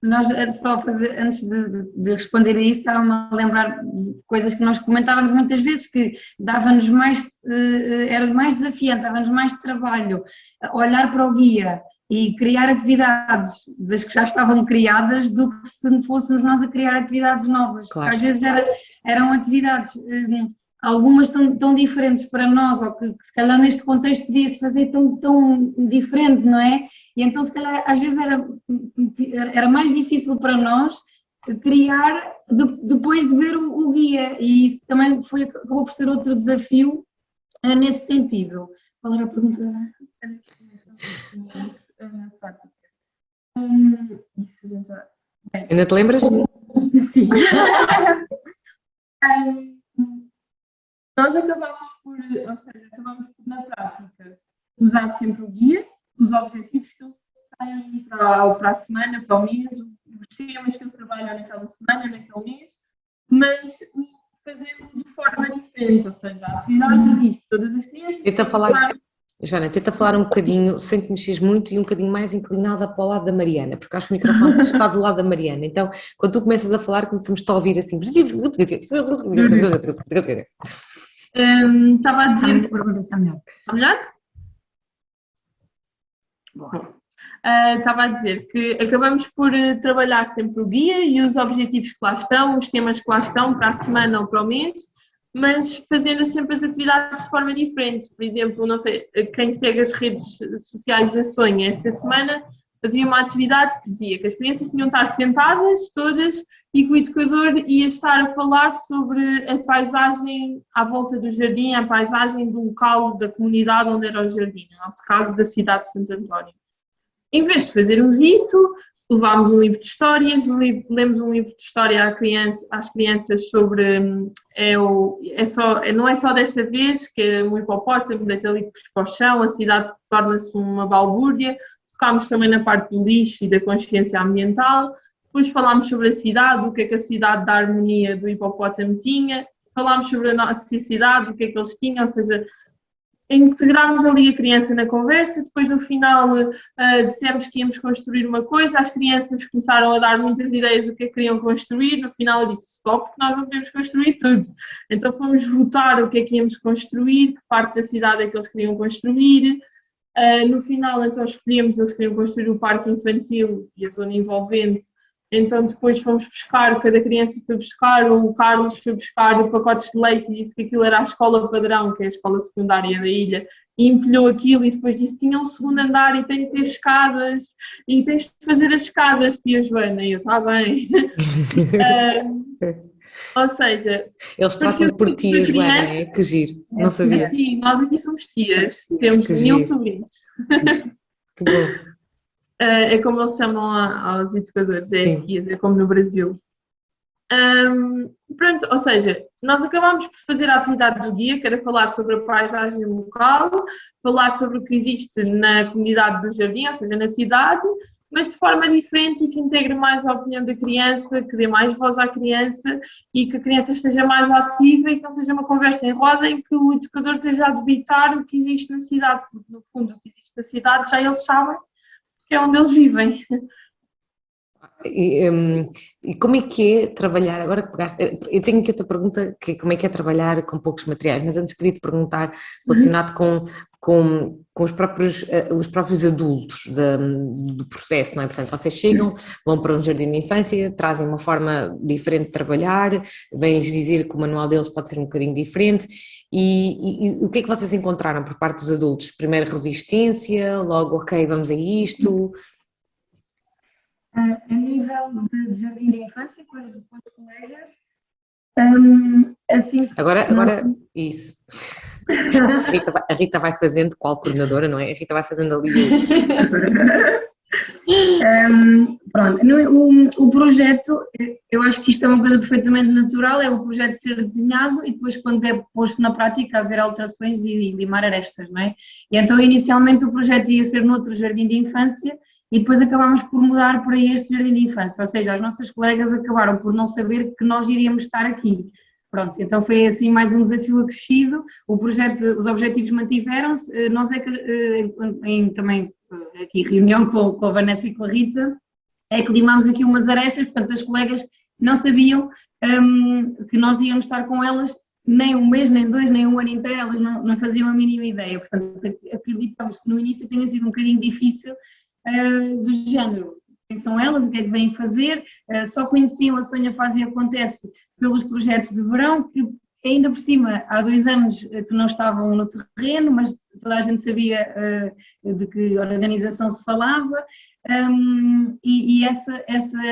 Nós só a fazer, antes de responder a isso, estava-me a lembrar de coisas que nós comentávamos muitas vezes, que dava-nos mais, era mais desafiante, dava-nos mais trabalho olhar para o guia e criar atividades das que já estavam criadas do que se fôssemos nós a criar atividades novas, Claro. porque às vezes eram atividades, algumas tão diferentes para nós, ou que se calhar neste contexto podia-se fazer tão diferente, não é? E então se calhar às vezes era mais difícil para nós criar depois de ver o guia, e isso também acabou por ser outro desafio nesse sentido. Qual era a pergunta da Vanessa? Ainda te lembras? Sim. Nós acabamos por na prática usar sempre o guia, os objetivos que eles têm para a semana, para o mês, os temas que eles trabalham naquela semana, naquele mês, mas fazemos de forma diferente, ou seja, a atividade existe, todas as crianças... Tenta falar Joana, tenta falar um bocadinho, sem te mexeres muito e um bocadinho mais inclinada para o lado da Mariana, porque acho que o microfone está do lado da Mariana. Então, quando tu começas a falar, começamos a ouvir assim. Estava a A dizer. minha pergunta está melhor. Está melhor? Bom. Estava a dizer que acabamos por trabalhar sempre o guia e os objetivos que lá estão, os temas que lá estão para a semana ou para o mês, mas fazendo sempre as atividades de forma diferente. Por exemplo, não sei, quem segue as redes sociais da Sonha, esta semana havia uma atividade que dizia que as crianças tinham de estar sentadas todas e que o educador ia estar a falar sobre a paisagem à volta do jardim, a paisagem do local da comunidade onde era o jardim, no nosso caso da cidade de Santo António. Em vez de fazermos isso, levámos um livro de histórias, lemos um livro de história às crianças sobre, não é só desta vez que o hipopótamo deita líquidos para o chão, a cidade torna-se uma balbúrdia, tocámos também na parte do lixo e da consciência ambiental, depois falámos sobre a cidade, o que é que a cidade da harmonia do hipopótamo tinha, falámos sobre a nossa cidade, o que é que eles tinham, ou seja, integrámos ali a criança na conversa, depois no final dissemos que íamos construir uma coisa, as crianças começaram a dar muitas ideias do que queriam construir, no final eu disse, só porque nós não podemos construir tudo. Então fomos votar o que é que íamos construir, que parte da cidade é que eles queriam construir, no final então escolhemos, eles queriam construir o parque infantil e a zona envolvente, então depois fomos buscar, cada criança foi buscar, o Carlos foi buscar pacotes de leite e disse que aquilo era a escola padrão, que é a escola secundária da ilha, e empilhou aquilo e depois disse, tinha um segundo andar e tem de ter escadas, e tens de fazer as escadas, tia Joana, e eu, está bem. Ou seja... Eles tratam por tia, Joana, é que giro, não sabia. Sim, nós aqui somos tias, temos 1000 sobrinhos. Que bom. É como eles chamam aos educadores, é as tias, é como no Brasil. Pronto, ou seja, nós acabámos por fazer a atividade do dia, que era falar sobre a paisagem local, falar sobre o que existe na comunidade do jardim, ou seja, na cidade, mas de forma diferente e que integre mais a opinião da criança, que dê mais voz à criança e que a criança esteja mais ativa e que não seja uma conversa em roda em que o educador esteja a debitar o que existe na cidade, porque no fundo o que existe na cidade já eles sabem, que é onde eles vivem. E como é que é trabalhar, agora que pegaste, eu tenho aqui outra pergunta, que é como é que é trabalhar com poucos materiais, mas antes queria te perguntar, relacionado com os próprios adultos do processo, não é? Portanto, vocês chegam, vão para um jardim de infância, trazem uma forma diferente de trabalhar, vêm-lhes dizer que o manual deles pode ser um bocadinho diferente, e o que é que vocês encontraram por parte dos adultos? Primeiro resistência, logo ok, vamos a isto... A nível de jardim de infância, com os colegas, assim... Agora, isso. A Rita vai fazendo, qual coordenadora, não é? A Rita vai fazendo ali pronto, o projeto, eu acho que isto é uma coisa perfeitamente natural, é o projeto ser desenhado e depois quando é posto na prática haver alterações e limar arestas, não é? E então inicialmente o projeto ia ser noutro jardim de infância e depois acabámos por mudar para este jardim de infância, ou seja, as nossas colegas acabaram por não saber que nós iríamos estar aqui. Pronto, então foi assim mais um desafio acrescido, o projeto, os objetivos mantiveram-se, nós é que, também aqui reunião com a Vanessa e com a Rita, é que limámos aqui umas arestas, portanto as colegas não sabiam que nós íamos estar com elas nem um mês, nem dois, nem um ano inteiro, elas não faziam a mínima ideia, portanto acreditamos que no início tenha sido um bocadinho difícil, do género, quem são elas, o que é que vêm fazer, só conheciam a Sonha Faz e Acontece pelos projetos de verão, que ainda por cima há 2 anos que não estavam no terreno, mas toda a gente sabia de que organização se falava, e essa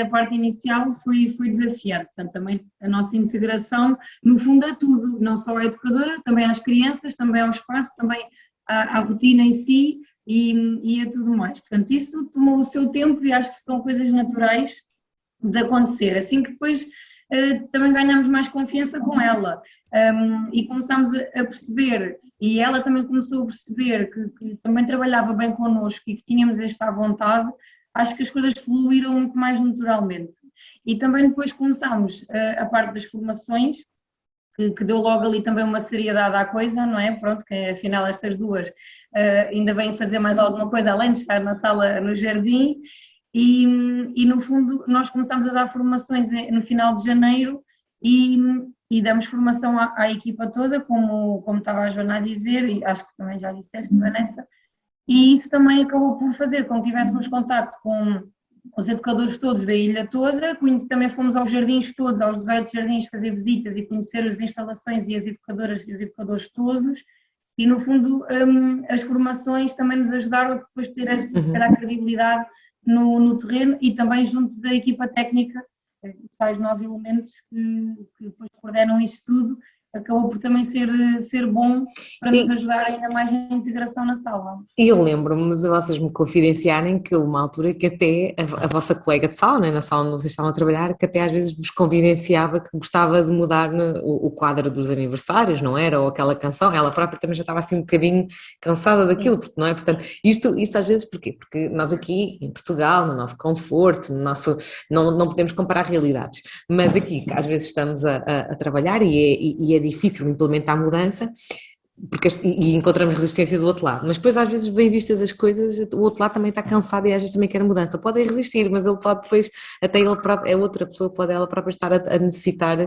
parte inicial foi desafiante, portanto também a nossa integração no fundo é tudo, não só a educadora, também às crianças, também ao espaço, também à rotina em si, e a tudo mais. Portanto, isso tomou o seu tempo e acho que são coisas naturais de acontecer. Assim que depois também ganhamos mais confiança com ela e começámos a perceber, e ela também começou a perceber que também trabalhava bem connosco e que tínhamos esta vontade, acho que as coisas fluíram muito mais naturalmente. E também depois começámos a parte das formações, que deu logo ali também uma seriedade à coisa, não é? Pronto, que afinal estas duas ainda vêm fazer mais alguma coisa além de estar na sala, no jardim, e no fundo nós começamos a dar formações no final de janeiro e damos formação à equipa toda, como estava a Joana a dizer, e acho que também já disseste, Vanessa, e isso também acabou por fazer com que tivéssemos contacto com os educadores todos da ilha toda, também fomos aos jardins todos, aos 18 jardins, fazer visitas e conhecer as instalações e as educadoras e os educadores todos, e no fundo as formações também nos ajudaram a depois ter esta, se calhar, credibilidade no terreno e também junto da equipa técnica, tais 9 elementos que depois coordenam isto tudo, acabou por também ser bom para nos ajudar ainda mais na integração na sala. E eu lembro-me de vocês me confidenciarem que uma altura que até a vossa colega de sala, né, na sala onde vocês estavam a trabalhar, que até às vezes vos confidenciava que gostava de mudar o quadro dos aniversários, não era? Ou aquela canção, ela própria também já estava assim um bocadinho cansada daquilo, não é? Portanto, isto às vezes porquê? Porque nós aqui em Portugal, no nosso conforto, não podemos comparar realidades, mas aqui às vezes estamos a trabalhar e é difícil implementar a mudança, e encontramos resistência do outro lado, mas depois às vezes bem vistas as coisas, o outro lado também está cansado e às vezes também quer mudança, pode resistir, mas ele pode depois, até ele próprio, a outra pessoa pode ela própria estar a necessitar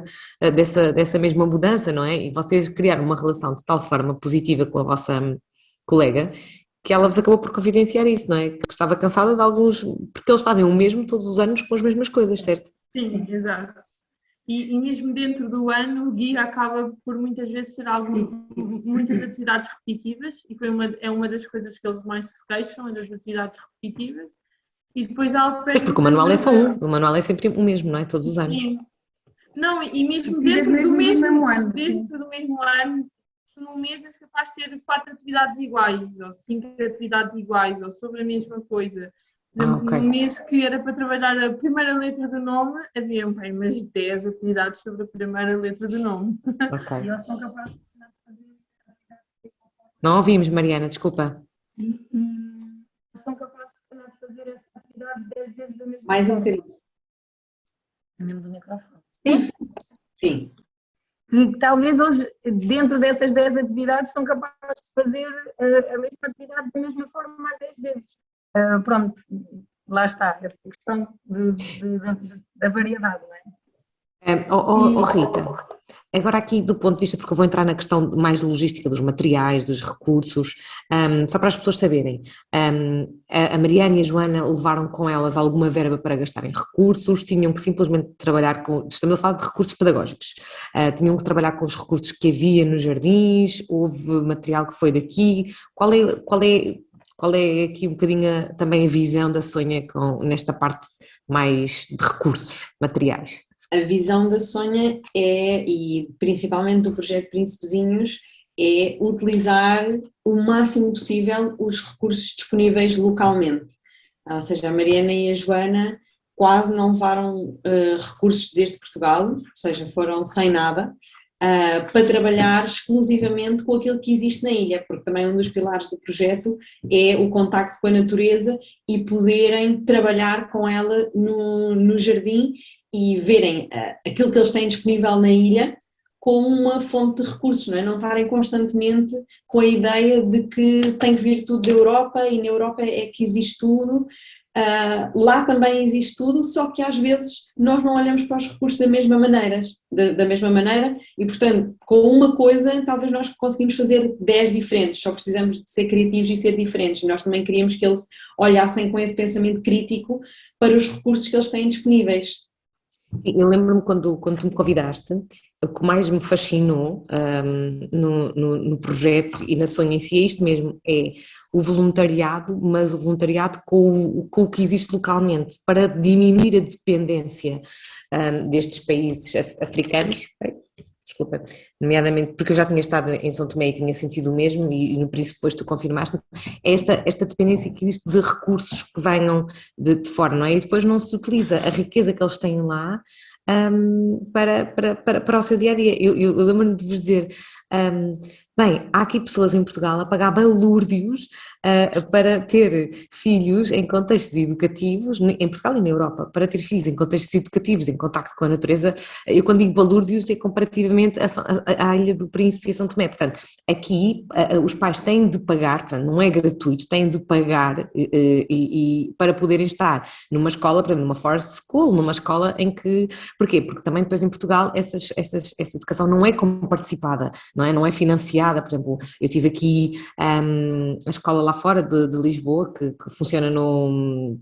dessa mesma mudança, não é? E vocês criaram uma relação de tal forma positiva com a vossa colega, que ela vos acabou por confidenciar isso, não é? Que estava cansada de alguns, porque eles fazem o mesmo todos os anos com as mesmas coisas, certo? Sim, exato. E mesmo dentro do ano, o guia acaba por muitas vezes ter muitas atividades repetitivas, e é uma das coisas que eles mais se queixam, é das atividades repetitivas. E depois ela pede. Porque o manual é só o manual é sempre o mesmo, não é? Todos os anos. Sim. Não, e mesmo dentro do mesmo ano, num mês és capaz de ter 4 atividades iguais, ou 5 atividades iguais, ou sobre a mesma coisa. Okay. No mês que era para trabalhar a primeira letra do nome, havia umas 10 atividades sobre a primeira letra do nome. Okay. E eles são capazes de fazer. Não ouvimos, Mariana, desculpa. São capazes de fazer essa atividade 10 vezes da mesma Mais um forma. bocadinho. Mesmo do microfone. Sim. Que talvez eles, dentro dessas 10 atividades, são capazes de fazer a mesma atividade da mesma forma mais 10 vezes. Pronto, lá está, essa questão da variedade, não é? Rita, agora aqui do ponto de vista, porque eu vou entrar na questão mais logística dos materiais, dos recursos, só para as pessoas saberem, a Mariana e a Joana levaram com elas alguma verba para gastar em recursos, tinham que simplesmente trabalhar estamos a falar de recursos pedagógicos, tinham que trabalhar com os recursos que havia nos jardins, houve material que foi daqui, qual é aqui um bocadinho também a visão da Sónia nesta parte mais de recursos materiais? A visão da Sónia e principalmente do projeto Príncipezinhos, é utilizar o máximo possível os recursos disponíveis localmente. Ou seja, a Mariana e a Joana quase não levaram recursos desde Portugal, ou seja, foram sem nada, para trabalhar exclusivamente com aquilo que existe na ilha, porque também um dos pilares do projeto é o contacto com a natureza e poderem trabalhar com ela no jardim e verem aquilo que eles têm disponível na ilha como uma fonte de recursos, não é? Não estarem constantemente com a ideia de que tem que vir tudo da Europa e na Europa é que existe tudo. Lá também existe tudo, só que às vezes nós não olhamos para os recursos da mesma maneira e, portanto, com uma coisa talvez nós conseguimos fazer 10 diferentes, só precisamos de ser criativos e ser diferentes. Nós também queríamos que eles olhassem com esse pensamento crítico para os recursos que eles têm disponíveis. Eu lembro-me quando tu me convidaste, o que mais me fascinou no projeto e na Sónia em si é isto mesmo, é o voluntariado, mas o voluntariado com o que existe localmente, para diminuir a dependência destes países africanos, desculpa, nomeadamente porque eu já tinha estado em São Tomé e tinha sentido o mesmo, e no Príncipe depois tu confirmaste, esta dependência que existe de recursos que venham de fora, não é? E depois não se utiliza a riqueza que eles têm lá para o seu dia a dia. Eu lembro-me de vos dizer, Bem, há aqui pessoas em Portugal a pagar balúrdios para ter filhos em contextos educativos, em Portugal e na Europa, para ter filhos em contextos educativos, em contacto com a natureza. Eu quando digo balúrdios é comparativamente à Ilha do Príncipe e a São Tomé. Portanto, aqui os pais têm de pagar, portanto, não é gratuito, têm de pagar para poderem estar numa escola, por exemplo, numa forest school, numa escola em que... Porquê? Porque também depois em Portugal essa educação não é como participada, não é financiada. Por exemplo, eu tive aqui a escola lá fora de Lisboa, que funciona no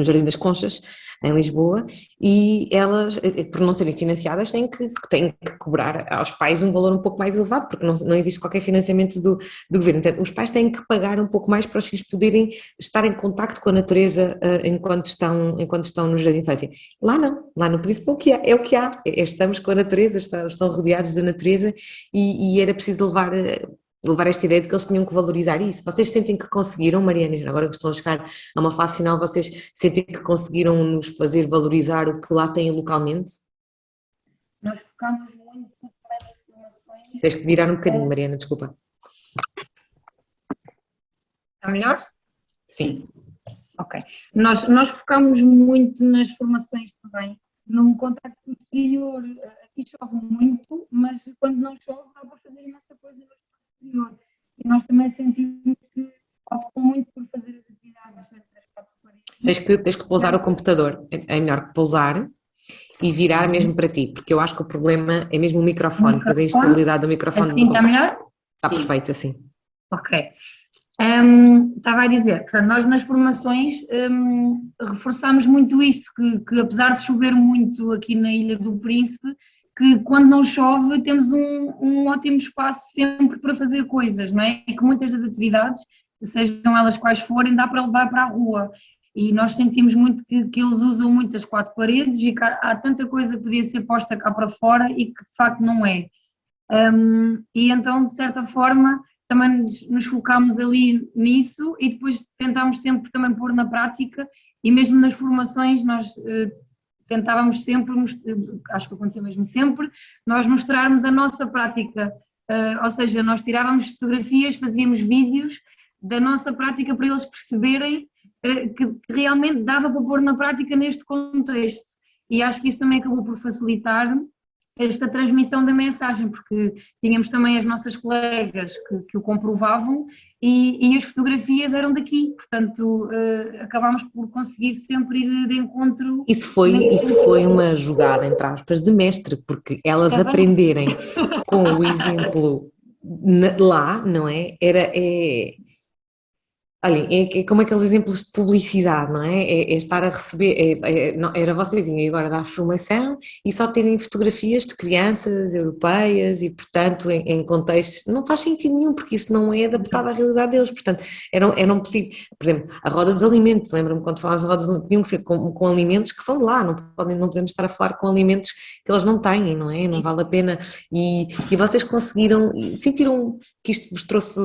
Jardim das Conchas, em Lisboa, e elas, por não serem financiadas, têm que cobrar aos pais um valor um pouco mais elevado, porque não existe qualquer financiamento do governo. Então, os pais têm que pagar um pouco mais para os filhos poderem estar em contacto com a natureza enquanto estão no jardim de infância. Lá não, lá no Príncipe é o que há, estamos com a natureza, estão rodeados da natureza e era preciso levar esta ideia de que eles tinham que valorizar isso. Vocês sentem que conseguiram, Mariana, agora que estão a chegar a uma fase final, vocês sentem que conseguiram nos fazer valorizar o que lá têm localmente? Nós focámos muito também nas formações. Tens que virar um bocadinho, Mariana, desculpa. Está melhor? Sim. Ok. Nós focámos muito nas formações também, num contacto exterior. Aqui chove muito, mas quando não chove dá para fazer imensa coisa no exterior. E nós também sentimos que optam muito por fazer as atividades entre as quatro paredes. Tens que pousar o computador. É melhor que pousar e virar mesmo para ti, porque eu acho que o problema é mesmo o microfone, depois a instabilidade do microfone. Assim está melhor? Está perfeito assim. Ok. Estava a dizer, portanto, nós nas formações reforçámos muito isso, que apesar de chover muito aqui na Ilha do Príncipe, que quando não chove temos um ótimo espaço sempre para fazer coisas, não é? E que muitas das atividades, sejam elas quais forem, dá para levar para a rua. E nós sentimos muito que eles usam muito as quatro paredes e que há tanta coisa que podia ser posta cá para fora e que de facto não é. E então, de certa forma, também nos focámos ali nisso e depois tentámos sempre também pôr na prática e mesmo nas formações nós tentávamos sempre, acho que aconteceu mesmo sempre, nós mostrarmos a nossa prática, ou seja, nós tirávamos fotografias, fazíamos vídeos da nossa prática para eles perceberem que realmente dava para pôr na prática neste contexto e acho que isso também acabou por facilitar esta transmissão da mensagem, porque tínhamos também as nossas colegas que o comprovavam e as fotografias eram daqui, portanto acabámos por conseguir sempre ir de encontro. Isso foi uma jogada, entre aspas, de mestre, porque elas aprenderem com o exemplo lá, não é? Olhem, é como aqueles exemplos de publicidade, não é? É estar a receber, era vocês irem agora dar formação e só terem fotografias de crianças europeias e, portanto, em contextos, não faz sentido nenhum, porque isso não é adaptado à realidade deles, portanto, eram preciso, por exemplo, a roda dos alimentos, lembro-me quando falámos de rodas, tinham que ser com alimentos que são de lá, não podemos estar a falar com alimentos que eles não têm, não é? Não vale a pena, e vocês conseguiram, sentiram que isto vos trouxe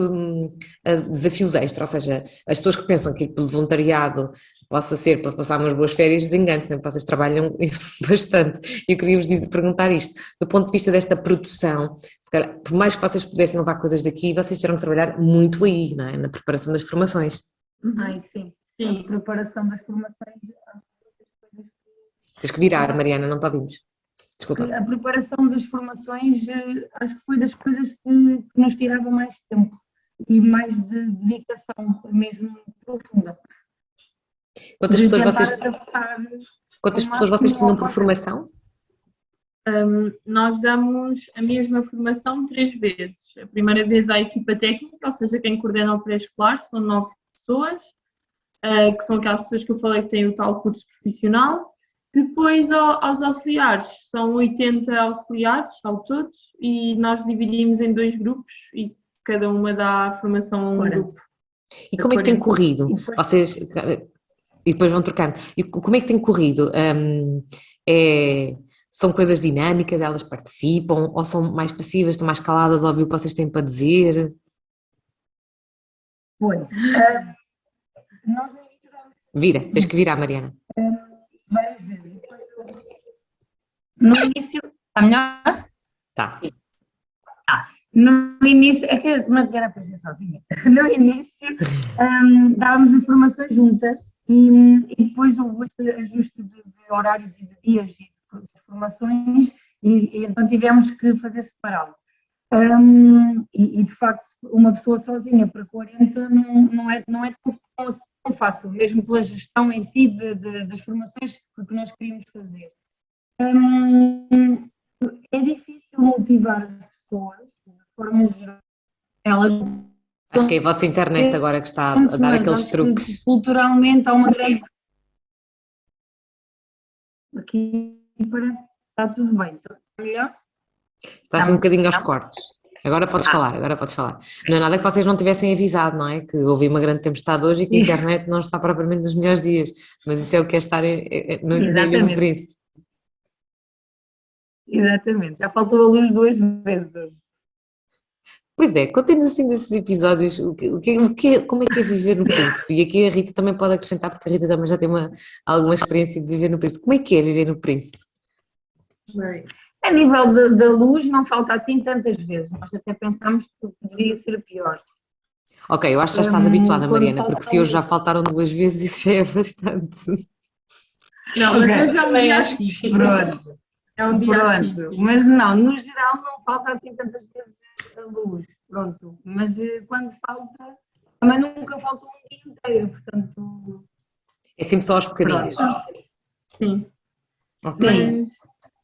desafios extra, ou seja, as pessoas que pensam que ir pelo voluntariado possa ser para passar umas boas férias, desenganam-se, porque vocês trabalham bastante. Eu queria vos perguntar isto, do ponto de vista desta produção, se calhar, por mais que vocês pudessem levar coisas daqui, vocês tiveram que trabalhar muito aí, não é? Na preparação das formações. Ai, sim, a preparação das formações. Tens que virar, Mariana, não te ouvimos. Desculpa. A preparação das formações acho que foi das coisas que nos tirava mais tempo e mais de dedicação mesmo profunda. Quantas pessoas vocês tinham por formação? Nós damos a mesma formação 3 vezes. A primeira vez à equipa técnica, ou seja, quem coordena o pré-escolar, são 9 pessoas, que são aquelas pessoas que eu falei que têm o tal curso profissional. Depois aos auxiliares, são 80 auxiliares ao todo e nós dividimos em 2 grupos e cada uma dá formação a um grupo. E como é que tem corrido? Vocês, e depois vão trocando. E como é que tem corrido? São coisas dinâmicas, elas participam ou são mais passivas, estão mais caladas a ouvir o que vocês têm para dizer? Pois, nós no início Vira, tens que virar, Mariana. Várias vezes. No início, está melhor? Tá. No início, é que eu não quero aprender sozinha. No início, dávamos informações juntas e depois houve este ajuste de horários e de dias e de formações e então tivemos que fazer separado. E de facto, uma pessoa sozinha para 40 não é tão fácil, mesmo pela gestão em si das formações que nós queríamos fazer. É difícil motivar as pessoas, de forma geral, elas. Acho que é a vossa internet agora que está a dar aqueles truques. Culturalmente há uma grande. Aqui parece que está tudo bem. Está melhor? Está assim um bocadinho aos cortes. Agora podes falar. Não é nada que vocês não tivessem avisado, não é? Que houve uma grande tempestade hoje e que a internet não está propriamente nos melhores dias. Mas isso é o que é estar na Ilha do Príncipe. Exatamente. Já faltou a luz 2 vezes hoje. Pois é, contem-nos assim desses episódios, como é que é viver no Príncipe? E aqui a Rita também pode acrescentar, porque a Rita também já tem alguma experiência de viver no Príncipe. Como é que é viver no Príncipe? Bem, A nível da luz não falta assim tantas vezes, nós até pensámos que poderia ser pior. Ok, eu acho que já estás habituada, quando Mariana, falta porque se hoje já faltaram 2 vezes, isso já é bastante. não, mas Ok. hoje é um Também dia acho que atípico. Pronto, É um dia atípico. pronto. Mas não, no geral não falta assim tantas vezes a luz, pronto. Mas quando falta, também nunca falta um dia inteiro, portanto, É sempre só aos bocadinhos. pronto. Sim. Ok. Mas,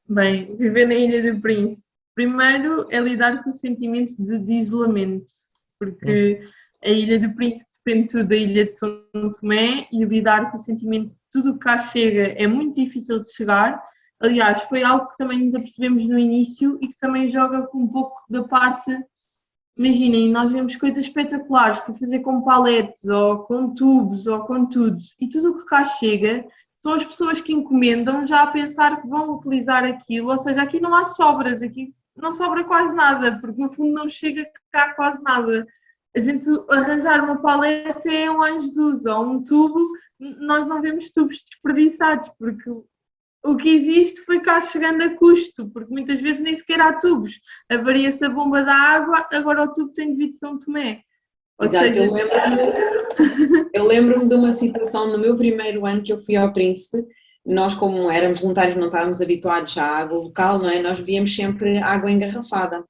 bem, viver na Ilha do Príncipe, primeiro é lidar com o sentimento de isolamento, porque a Ilha do Príncipe depende tudo da Ilha de São Tomé e lidar com o sentimento de tudo o que cá chega é muito difícil de chegar. Aliás, foi algo que também nos apercebemos no início e que também joga com um pouco da parte. Imaginem, nós vemos coisas espetaculares para fazer com paletes ou com tubos ou com tudo e tudo o que cá chega são as pessoas que encomendam já a pensar que vão utilizar aquilo, ou seja, aqui não há sobras, aqui não sobra quase nada, porque no fundo não chega cá quase nada. A gente arranjar uma paleta é um anjo de luz ou um tubo, nós não vemos tubos desperdiçados, porque o que existe foi cá chegando a custo, porque muitas vezes nem sequer há tubos. Avaria-se a bomba da água, agora o tubo tem de vir de São Tomé. Ou Exato, seja, eu lembro-me de uma situação no meu primeiro ano que eu fui ao Príncipe. Nós, como éramos voluntários, não estávamos habituados à água local, não é? Nós bebíamos sempre água engarrafada.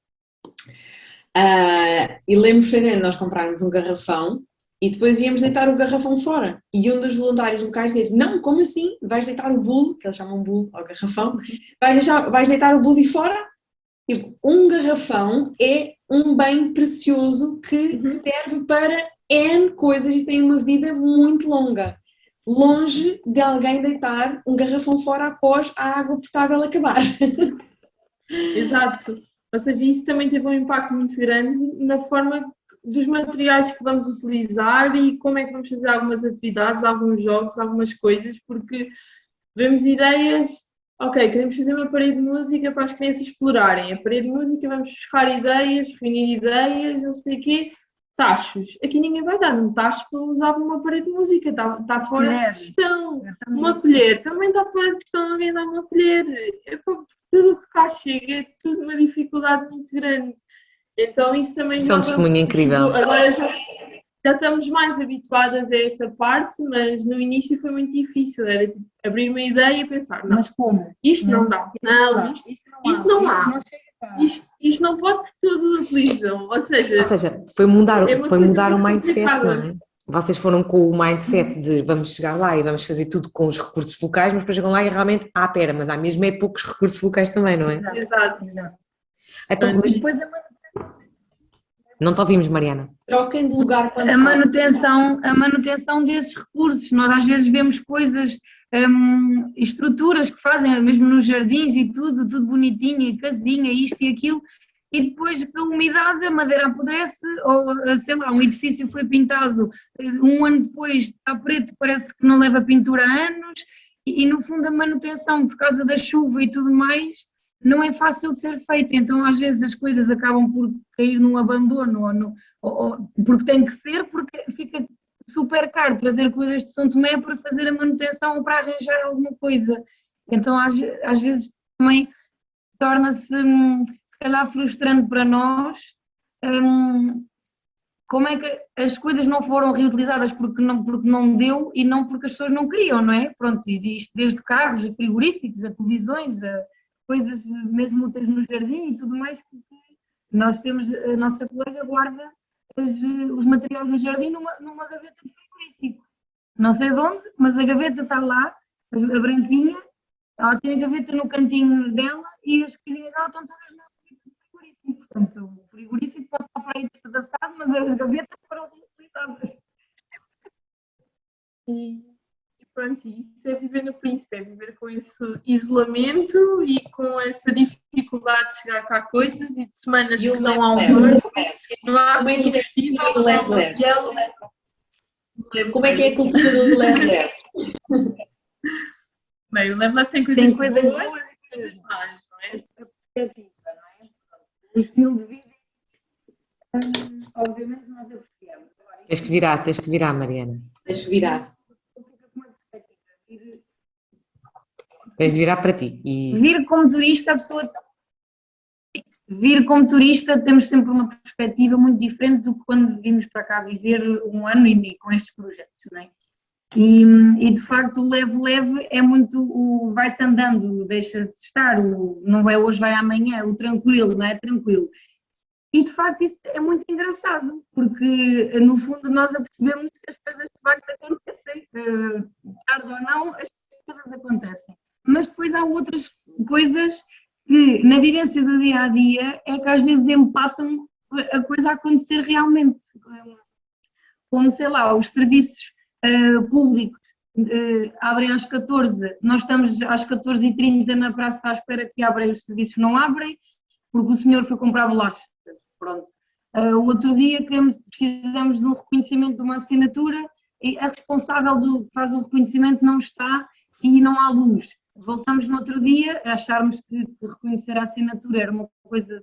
E lembro perfeitamente de nós comprarmos um garrafão e depois íamos deitar o garrafão fora. E um dos voluntários locais dizia: não, como assim? Vais deitar o bule, que eles chamam bule ao garrafão, vais deitar o bule fora? Tipo, um garrafão é um bem precioso que serve para N coisas e tem uma vida muito longa. Longe de alguém deitar um garrafão fora após a água potável acabar. exato. Ou seja, isso também teve um impacto muito grande na forma dos materiais que vamos utilizar e como é que vamos fazer algumas atividades, alguns jogos, algumas coisas, porque vemos ideias. Ok, queremos fazer uma parede de música para as crianças explorarem. A parede de música, vamos buscar ideias, reunir ideias, não sei o quê. Tachos. Aqui ninguém vai dar um tacho para usar numa parede de música. Está fora de questão. Uma colher também está fora de questão. Alguém dá uma colher. Tudo o que cá chega é tudo uma dificuldade muito grande. Então isso também... Isso é um testemunho incrível. Agora já estamos mais habituadas a essa parte, mas no início foi muito difícil, era tipo, abrir uma ideia e pensar, não, Mas como? isto não dá, não, isto não há, isto não pode porque todos utilizam, ou seja, foi mudar é uma coisa o muito mindset, complicada. não é? Vocês foram com o mindset de vamos chegar lá e vamos fazer tudo com os recursos locais, mas depois chegam lá e realmente, pera, mas há mesmo poucos recursos locais também, não é? Exato. Então, mas Depois não te ouvimos, Mariana. Troquem de lugar quando a manutenção desses recursos. Nós às vezes vemos coisas, estruturas que fazem, mesmo nos jardins e tudo bonitinho, casinha, isto e aquilo, e depois com a umidade a madeira apodrece, ou sei lá, um edifício foi pintado, um ano depois está preto, parece que não leva pintura há anos, e no fundo a manutenção, por causa da chuva e tudo mais, não é fácil de ser feita, então às vezes as coisas acabam por cair num abandono, ou porque tem que ser, porque fica super caro trazer coisas de São Tomé para fazer a manutenção ou para arranjar alguma coisa. Então às vezes também torna-se se calhar frustrante para nós, como é que as coisas não foram reutilizadas porque não deu e não porque as pessoas não queriam, não é? Pronto, e isto desde carros, a frigoríficos, a televisões, a coisas mesmo úteis no jardim e tudo mais, que nós temos, a nossa colega guarda os materiais do jardim numa gaveta de frigorífico. Não sei de onde, mas a gaveta está lá, a branquinha, ela tem a gaveta no cantinho dela e as coisinhas dela estão todas na gaveta de frigorífico. Portanto, o frigorífico pode estar para aí despedaçado, mas as gavetas foram reutilizadas. E pronto, isso é viver no Príncipe, é viver com esse isolamento e com essa dificuldade de chegar cá a coisas e de semanas E o que não há leve-leve. não há Como é que é a cultura do leve-leve? leve. Como é que é a cultura do leve-leve? Bem, o leve-leve tem coisas Tem coisas boas boas e coisas más, não é? O estilo de vida, obviamente, nós apreciamos. Agora, Tens que virar, Mariana. Deixa virar. Tens de virar para ti. E Vir como turista, a pessoa. Vir como turista, temos sempre uma perspectiva muito diferente do que quando vimos para cá viver um ano e com estes projetos, não é? E de facto o leve-leve é muito vai-se andando, deixa de estar, não é hoje, vai amanhã, o tranquilo, não é? Tranquilo. E de facto isso é muito engraçado, porque no fundo nós apercebemos que as coisas de facto acontecem, tarde ou não, as coisas acontecem. Mas depois há outras coisas que na vivência do dia a dia é que às vezes empatam a coisa a acontecer realmente. Como, sei lá, os serviços públicos abrem às 14, nós estamos às 14h30 na praça à espera que abrem, os serviços não abrem, porque o senhor foi comprar bolachas. Pronto. O outro dia precisamos de um reconhecimento de uma assinatura e a responsável que faz o reconhecimento não está e não há luz. Voltamos no outro dia a acharmos que reconhecer a assinatura era uma coisa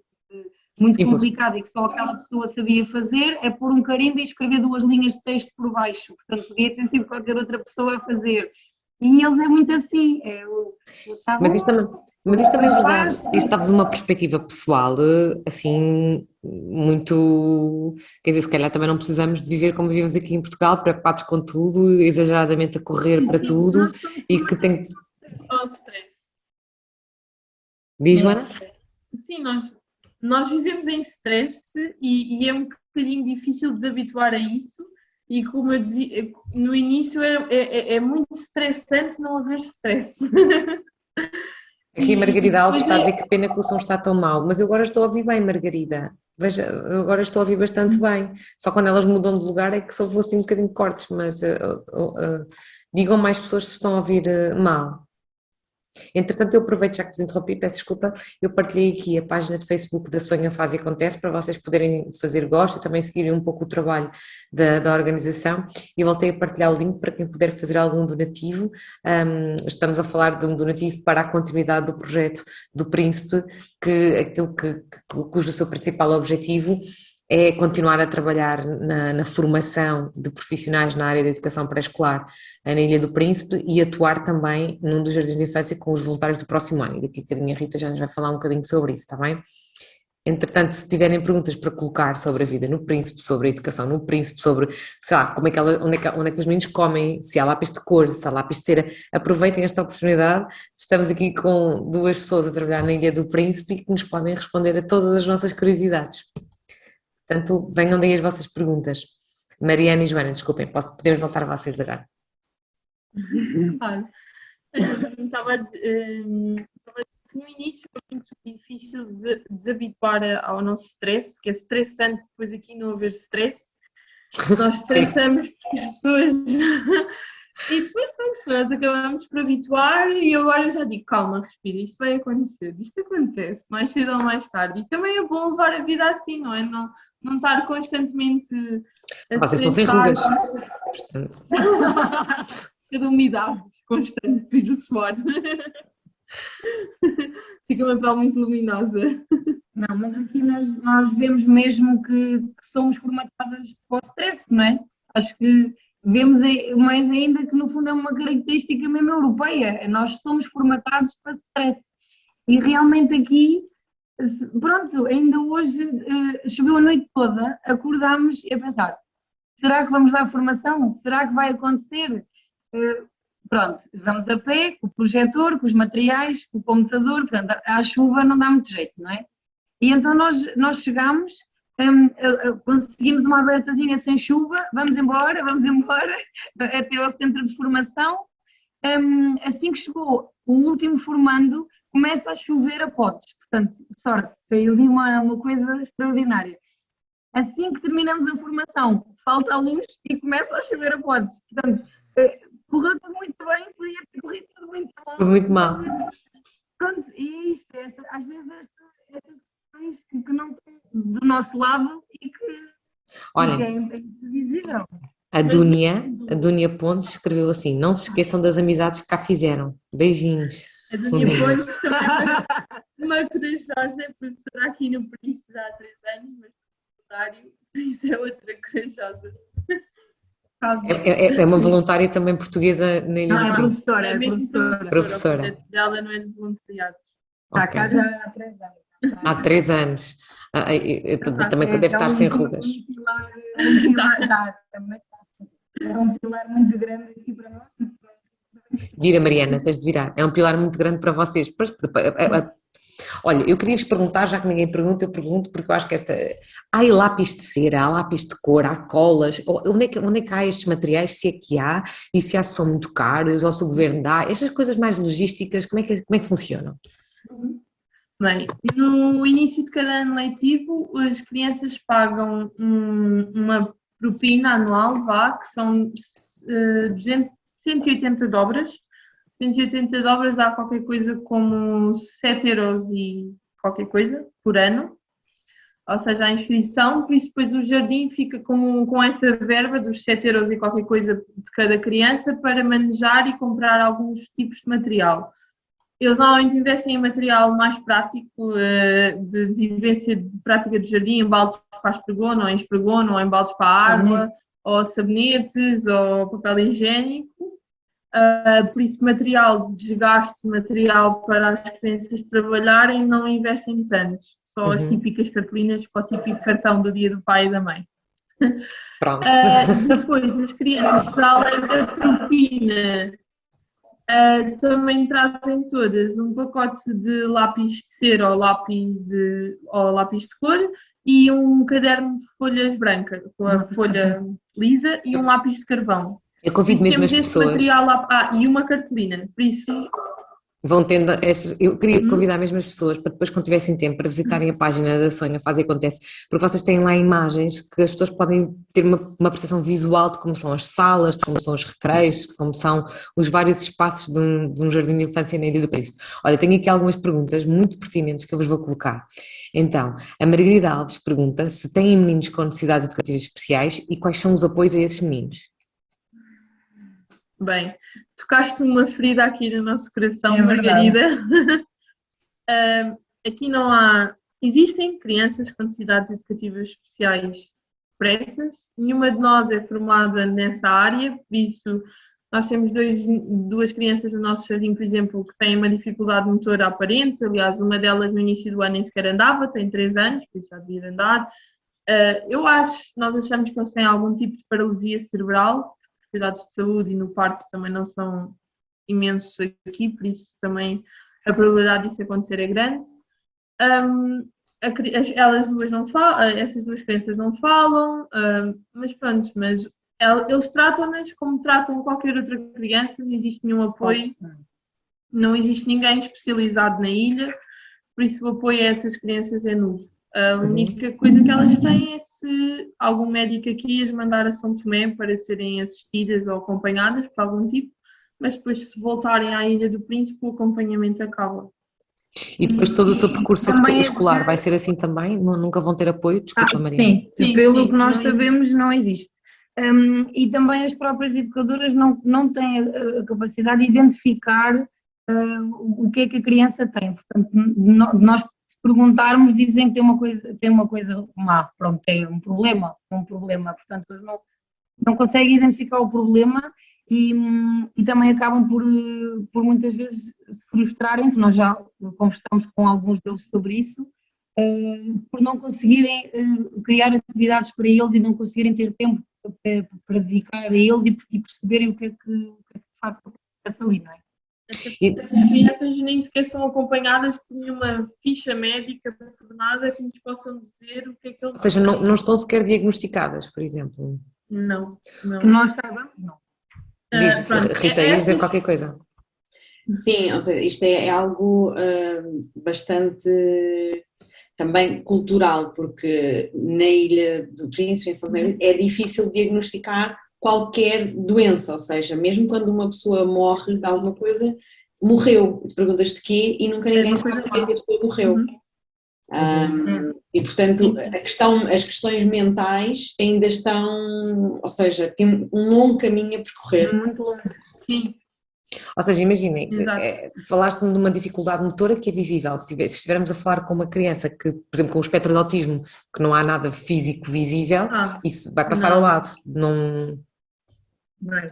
muito complicada e que só aquela pessoa sabia fazer, é pôr um carimbo e escrever 2 linhas de texto por baixo. Portanto, podia ter sido qualquer outra pessoa a fazer. E eles é muito assim. Mas isto também vos dá, isto dá-vos uma perspectiva pessoal, assim, muito, quer dizer, se calhar também não precisamos de viver como vivemos aqui em Portugal, preocupados com tudo, exageradamente a correr para tudo, e que tem... Ao stress. Diz, Joana? Sim, nós vivemos em stress e é um bocadinho difícil desabituar a isso. E como eu dizia, no início é muito estressante não haver stress. Aqui a Margarida Alves está a dizer que pena que o som está tão mau, mas eu agora estou a ouvir bem, Margarida. Veja, eu agora estou a ouvir bastante bem. Só quando elas mudam de lugar é que só vou assim um bocadinho de cortes, mas digam mais pessoas se estão a ouvir mal. Entretanto, eu aproveito, já que vos interrompi, peço desculpa, eu partilhei aqui a página de Facebook da Sonha Faz e Acontece para vocês poderem fazer gosto e também seguirem um pouco o trabalho da organização, e voltei a partilhar o link para quem puder fazer algum donativo. Estamos a falar de um donativo para a continuidade do projeto do Príncipe, cujo seu principal objetivo é continuar a trabalhar na formação de profissionais na área da educação pré-escolar na Ilha do Príncipe e atuar também num dos jardins de infância com os voluntários do próximo ano. E daqui a bocadinho a Rita já nos vai falar um bocadinho sobre isso, está bem? Entretanto, se tiverem perguntas para colocar sobre a vida no Príncipe, sobre a educação no Príncipe, sobre, sei lá, onde é que os meninos comem, se há lápis de cor, se há lápis de cera, aproveitem esta oportunidade. Estamos aqui com 2 pessoas a trabalhar na Ilha do Príncipe e que nos podem responder a todas as nossas curiosidades. Portanto, venham daí as vossas perguntas. Mariana e Joana, desculpem, podemos voltar a vocês agora. Claro. Estava a dizer que no início foi muito difícil desabituar ao nosso stress, que é estressante depois aqui não haver stress. Nós estressamos porque as pessoas... E depois nós acabamos por habituar e agora eu já digo, calma, respira, isto vai acontecer, isto acontece mais cedo ou mais tarde. E também é bom levar a vida assim, não é? Não estar constantemente a Vocês estão sem rugas. de umidade constante e do suor. Fica uma pele muito luminosa. Não, mas aqui nós vemos mesmo que somos formatadas para o stress, não é? Acho que vemos mais ainda que no fundo é uma característica mesmo europeia, nós somos formatados para stress. E realmente aqui Pronto, ainda hoje choveu a noite toda, acordámos a pensar, será que vamos dar formação? Será que vai acontecer? Pronto, vamos a pé, com o projetor, com os materiais, com o computador, portanto, à chuva não dá muito jeito, não é? E então nós chegámos, conseguimos uma abertazinha sem chuva, vamos embora, até ao centro de formação. Assim que chegou o último formando, começa a chover a potes, portanto, sorte, foi ali uma coisa extraordinária. Assim que terminamos a formação, falta a luz e começa a chover a potes, portanto, correu tudo muito bem, podia ter corrido tudo muito mal. Tudo muito mal. Pronto, e é isto, às vezes estas questões que não estão do nosso lado e que Olha, é imprevisível. a Dúnia Pontes escreveu assim: não se esqueçam das amizades que cá fizeram. Beijinhos. A Dúnia Pontes também é uma corajosa, é professora aqui no Príncipe já há 3 anos, mas voluntário, por isso é outra corajosa. É uma voluntária também portuguesa na Ilha Não, do é Príncipe. professora, É mesmo professora. Professora. O projeto dela não é de voluntariado. Está Ok. cá já há 3 anos. Há 3 anos. Também deve estar sem rugas. É um pilar muito grande aqui para nós. Vira, Mariana, tens de virar. É um pilar muito grande para vocês. Olha, eu queria vos perguntar, já que ninguém pergunta, eu pergunto, porque eu acho que há aí lápis de cera, há lápis de cor, há colas, onde é que há estes materiais, se é que há, e se há se são muito caros, ou se o governo dá, estas coisas mais logísticas, como é que funcionam? Bem, no início de cada ano letivo, as crianças pagam uma propina anual, que são 180 dobras. 180 dobras dá qualquer coisa como 7 euros e qualquer coisa por ano, ou seja, a inscrição, por isso depois o jardim fica com essa verba dos 7 euros e qualquer coisa de cada criança para manejar e comprar alguns tipos de material. Eles normalmente investem em material mais prático, de vivência de prática do jardim, em baldes para esfregona, ou em baldes para a água, ou sabonetes, ou papel higiênico. Por isso, material de desgaste, material para as crianças trabalharem, não investem tanto. Só as típicas cartolinas para o típico cartão do dia do pai e da mãe. Pronto. Depois, as crianças, para além da propina, também trazem todas um pacote de lápis de cera ou lápis de cor e um caderno de folhas brancas, com a folha lisa e um lápis de carvão. Eu convido mesmo as pessoas. E uma cartolina, por isso. Vão tendo eu queria convidar mesmo as pessoas para depois, quando tivessem tempo, para visitarem a página da Sonha Faz e Acontece, porque vocês têm lá imagens que as pessoas podem ter uma percepção visual de como são as salas, de como são os recreios, de como são os vários espaços de um jardim de infância na Ilha do Príncipe. Olha, tenho aqui algumas perguntas muito pertinentes que eu vos vou colocar. Então, a Margarida Alves pergunta se têm meninos com necessidades educativas especiais e quais são os apoios a esses meninos. Bem, tocaste uma ferida aqui no nosso coração, Margarida. Aqui não há... Existem crianças com necessidades educativas especiais expressas. Nenhuma de nós é formada nessa área, por isso nós temos 2 crianças no nosso jardim, por exemplo, que têm uma dificuldade motora aparente. Aliás, uma delas no início do ano nem sequer andava, tem 3 anos, por isso já devia andar. Nós achamos que eles têm algum tipo de paralisia cerebral. Cuidados de saúde e no parto também não são imensos aqui, por isso também a probabilidade disso acontecer é grande. Elas duas não falam, essas 2 crianças não falam, mas pronto, eles tratam-nas como tratam qualquer outra criança, não existe nenhum apoio, não existe ninguém especializado na ilha, por isso o apoio a essas crianças é nulo. A única coisa que elas têm é se algum médico aqui as mandar a São Tomé para serem assistidas ou acompanhadas por algum tipo, mas depois se voltarem à Ilha do Príncipe o acompanhamento acaba. E depois todo o seu percurso escolar vai ser assim também? Nunca vão ter apoio? Desculpa, Mariana. Sim, pelo que nós sabemos não existe. E também as próprias educadoras não têm a capacidade de identificar o que é que a criança tem. Portanto, nós perguntarmos, dizem que tem uma coisa má, pronto, tem um problema, portanto eles não conseguem identificar o problema e também acabam por muitas vezes se frustrarem, porque nós já conversamos com alguns deles sobre isso, por não conseguirem criar atividades para eles e não conseguirem ter tempo para dedicar a eles e perceberem o que é que de facto acontece ali, não é? Essas crianças nem sequer são acompanhadas por nenhuma ficha médica, por nada que nos possam dizer o que é que eles Ou seja, têm. não estão sequer diagnosticadas, por exemplo. Não, não. Que nós saibamos, não. Diz-se, Pronto, Rita, ias dizer essas- qualquer coisa. Sim, ou seja, isto é algo bastante também cultural, porque na Ilha do Príncipe, em São Tomé, é difícil diagnosticar qualquer doença, ou seja, mesmo quando uma pessoa morre de alguma coisa, morreu, te perguntas de quê e nunca ninguém uma sabe coisa de que é que a pessoa morreu. E portanto, as questões mentais ainda estão, ou seja, tem um longo caminho a percorrer. Muito longo. Sim, Ou seja, imaginem, exato. falaste-me de uma dificuldade motora que é visível. Se estivermos a falar com uma criança que, por exemplo, com o espectro de autismo, que não há nada físico visível, isso vai passar ao não. lado.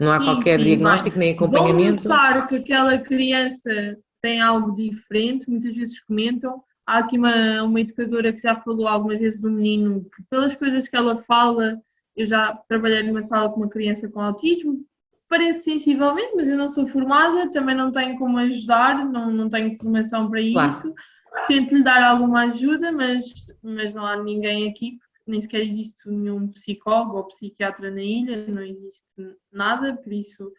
Não há Sim, qualquer sim, diagnóstico nem vão acompanhamento. notar que aquela criança tem algo diferente, muitas vezes comentam. Há aqui uma educadora que já falou algumas vezes do menino, que pelas coisas que ela fala, eu já trabalhei numa sala com uma criança com autismo, parece sensivelmente, mas eu não sou formada, também não tenho como ajudar, não tenho formação para Claro. isso. Tento-lhe dar alguma ajuda, mas não há ninguém aqui, porque nem sequer existe nenhum psicólogo ou psiquiatra na ilha, não existe nada, por isso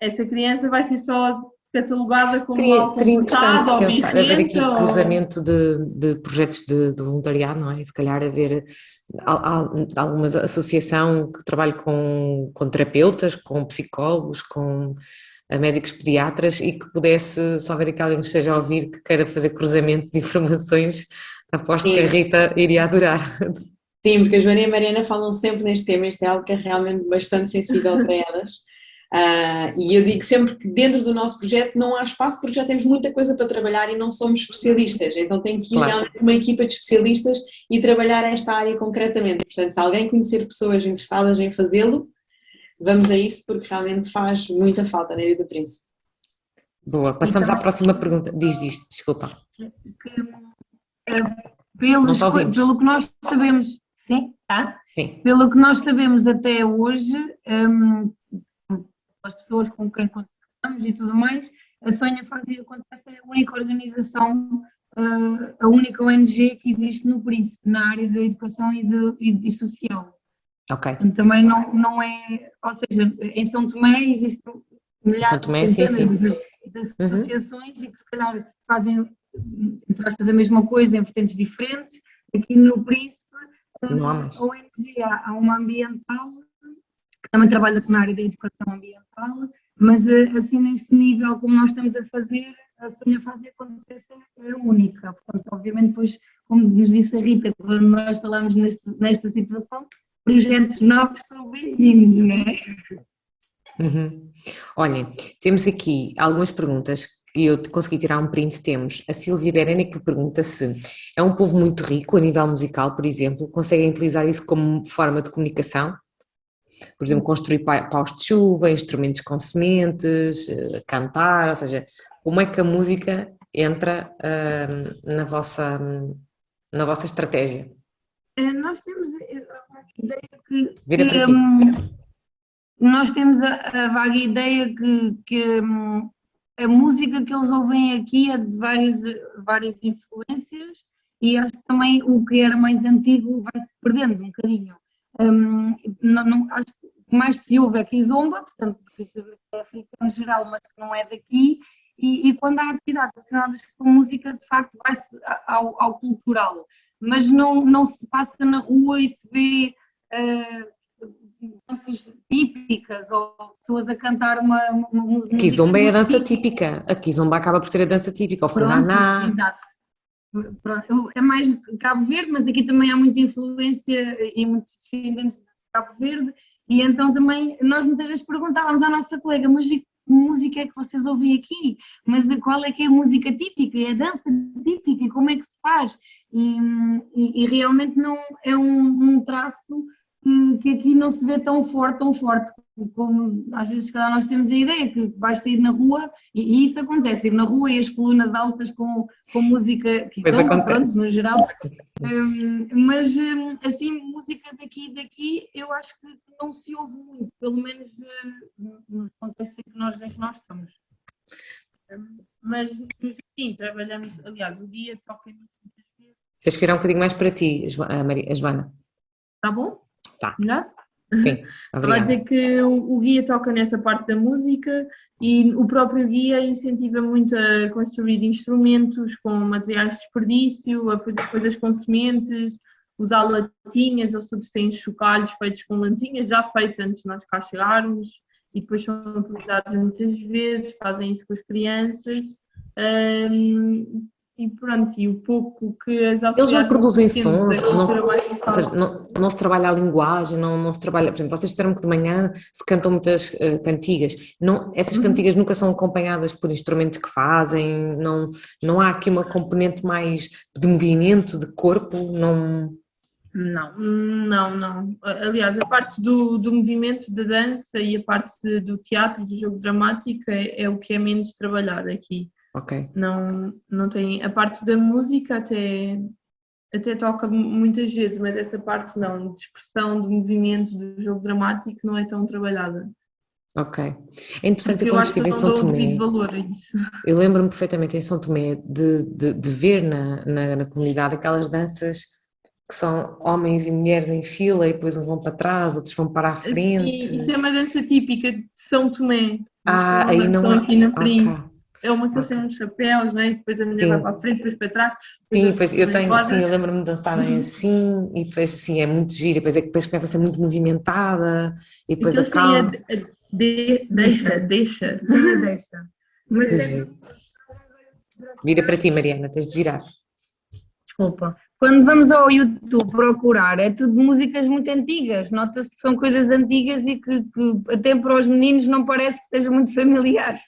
essa criança vai ser só catalogada como mal Seria interessante comportada ou pensar, haver aqui birrenta ou... cruzamento de projetos de voluntariado, não é? E se calhar haver alguma associação que trabalhe com terapeutas, com psicólogos, com médicos pediatras e que pudesse, se houver aqui alguém que esteja a ouvir que queira fazer cruzamento de informações, aposto que a Rita iria adorar. Sim, porque a Joana e a Mariana falam sempre neste tema, isto é algo que é realmente bastante sensível para elas. E eu digo sempre que dentro do nosso projeto não há espaço porque já temos muita coisa para trabalhar e não somos especialistas, então tem que ir realmente uma equipa de especialistas e trabalhar esta área concretamente. Portanto, se alguém conhecer pessoas interessadas em fazê-lo, vamos a isso porque realmente faz muita falta na Ilha do Príncipe. Boa, passamos à próxima pergunta. Diz, desculpa. Pelo que nós sabemos, sim, tá? Sim. Pelo que nós sabemos até hoje, as pessoas com quem contactamos e tudo mais, a Sonha Faz e Acontece é a única organização, a única ONG que existe no Príncipe, na área da educação e de social. Ok. Também não é, ou seja, em São Tomé existem milhares, centenas de associações e que se calhar fazem, entre aspas, a mesma coisa em vertentes diferentes. Aqui no Príncipe, não há mais. a ONG há uma ambiental, que também trabalha na área da educação ambiental, mas assim neste nível como nós estamos a fazer, a Sonha Faz e Acontece é a única. Portanto, obviamente depois, como nos disse a Rita, quando nós falamos nesta situação, projetos novos são bem-vindos, não é? Olhem, temos aqui algumas perguntas que eu consegui tirar um print. Temos a Silvia Berena que pergunta se é um povo muito rico a nível musical, por exemplo, conseguem utilizar isso como forma de comunicação? Por exemplo, construir paus de chuva, instrumentos com sementes, cantar, ou seja, como é que a música entra na vossa estratégia? Nós temos a ideia que Vira para ti. nós temos a vaga ideia que a música que eles ouvem aqui é de várias influências e acho que também o que era mais antigo vai-se perdendo um bocadinho. Acho que o que mais se ouve é Kizomba, portanto, que é africano em geral, mas que não é daqui, e quando há atividades relacionadas com música, de facto, vai-se ao cultural, mas não se passa na rua e se vê danças típicas ou pessoas a cantar uma música. Kizomba é a dança típica, a Kizomba acaba por ser a dança típica, o Funaná. Exato. Pronto, é mais Cabo Verde, mas aqui também há muita influência e muitos descendentes de Cabo Verde, e então também nós muitas vezes perguntávamos à nossa colega, mas que música é que vocês ouvem aqui? Mas qual é que é a música típica? É a dança típica? E como é que se faz? E realmente não é um traço que aqui não se vê tão forte, como às vezes se calhar nós temos a ideia que vais sair na rua e isso acontece, ir na rua e as colunas altas com música, que Pois são, acontece. pronto, no geral, mas assim, música daqui, eu acho que não se ouve muito, pelo menos nos contextos em que nós estamos. Mas sim, trabalhamos, aliás, o guia toca nisso muitas vezes. Tens que virar um bocadinho mais para ti, a Joana. Tá bom? Tá. Melhor? Sim, Estava a obrigada. dizer que o guia toca nessa parte da música e o próprio guia incentiva muito a construir instrumentos com materiais de desperdício, a fazer coisas com sementes, usar latinhas, eles todos têm chocalhos feitos com latinhas, já feitos antes de nós cá chegarmos, e depois são utilizados muitas vezes, fazem isso com as crianças. E pronto, e o pouco que as Eles não auxiliares vão produzem conhecendo sons, da cultura mais ou local. seja, não se trabalha a linguagem, não se trabalha, por exemplo, vocês disseram que de manhã se cantam muitas cantigas, essas cantigas nunca são acompanhadas por instrumentos que fazem, não há aqui uma componente mais de movimento, de corpo, não... Não. Aliás, a parte do movimento, da dança e a parte do teatro, do jogo dramático é o que é menos trabalhado aqui. Ok. Não tem. A parte da música até toca muitas vezes, mas essa parte não, de expressão, do movimento, do jogo dramático não é tão trabalhada. Ok. É interessante, Porque eu eu quando acho que estive em eu não São dou o Tomé, devido valor a isso. eu lembro-me perfeitamente em São Tomé de ver na comunidade aquelas danças que são homens e mulheres em fila e depois uns vão para trás, outros vão para a frente. Sim, isso é uma dança típica de São Tomé. Eles Aí não dançam há... aqui na Ok, Príncipe. É uma que eles têm ok. uns chapéus, né? E depois a mulher vai para a Sim, frente, depois para trás, depois sim, eles pois eu também tenho, sim, rodas. eu lembro-me de dançarem assim e depois sim, é muito giro, e depois é que depois começa a ser muito movimentada e depois Aqueles têm acalma. Deixa. Mas Que giro. Vira para ti, Mariana, tens de virar. desculpa. Quando vamos ao YouTube procurar, é tudo músicas muito antigas, nota-se que são coisas antigas e que até para os meninos não parece que seja muito familiar.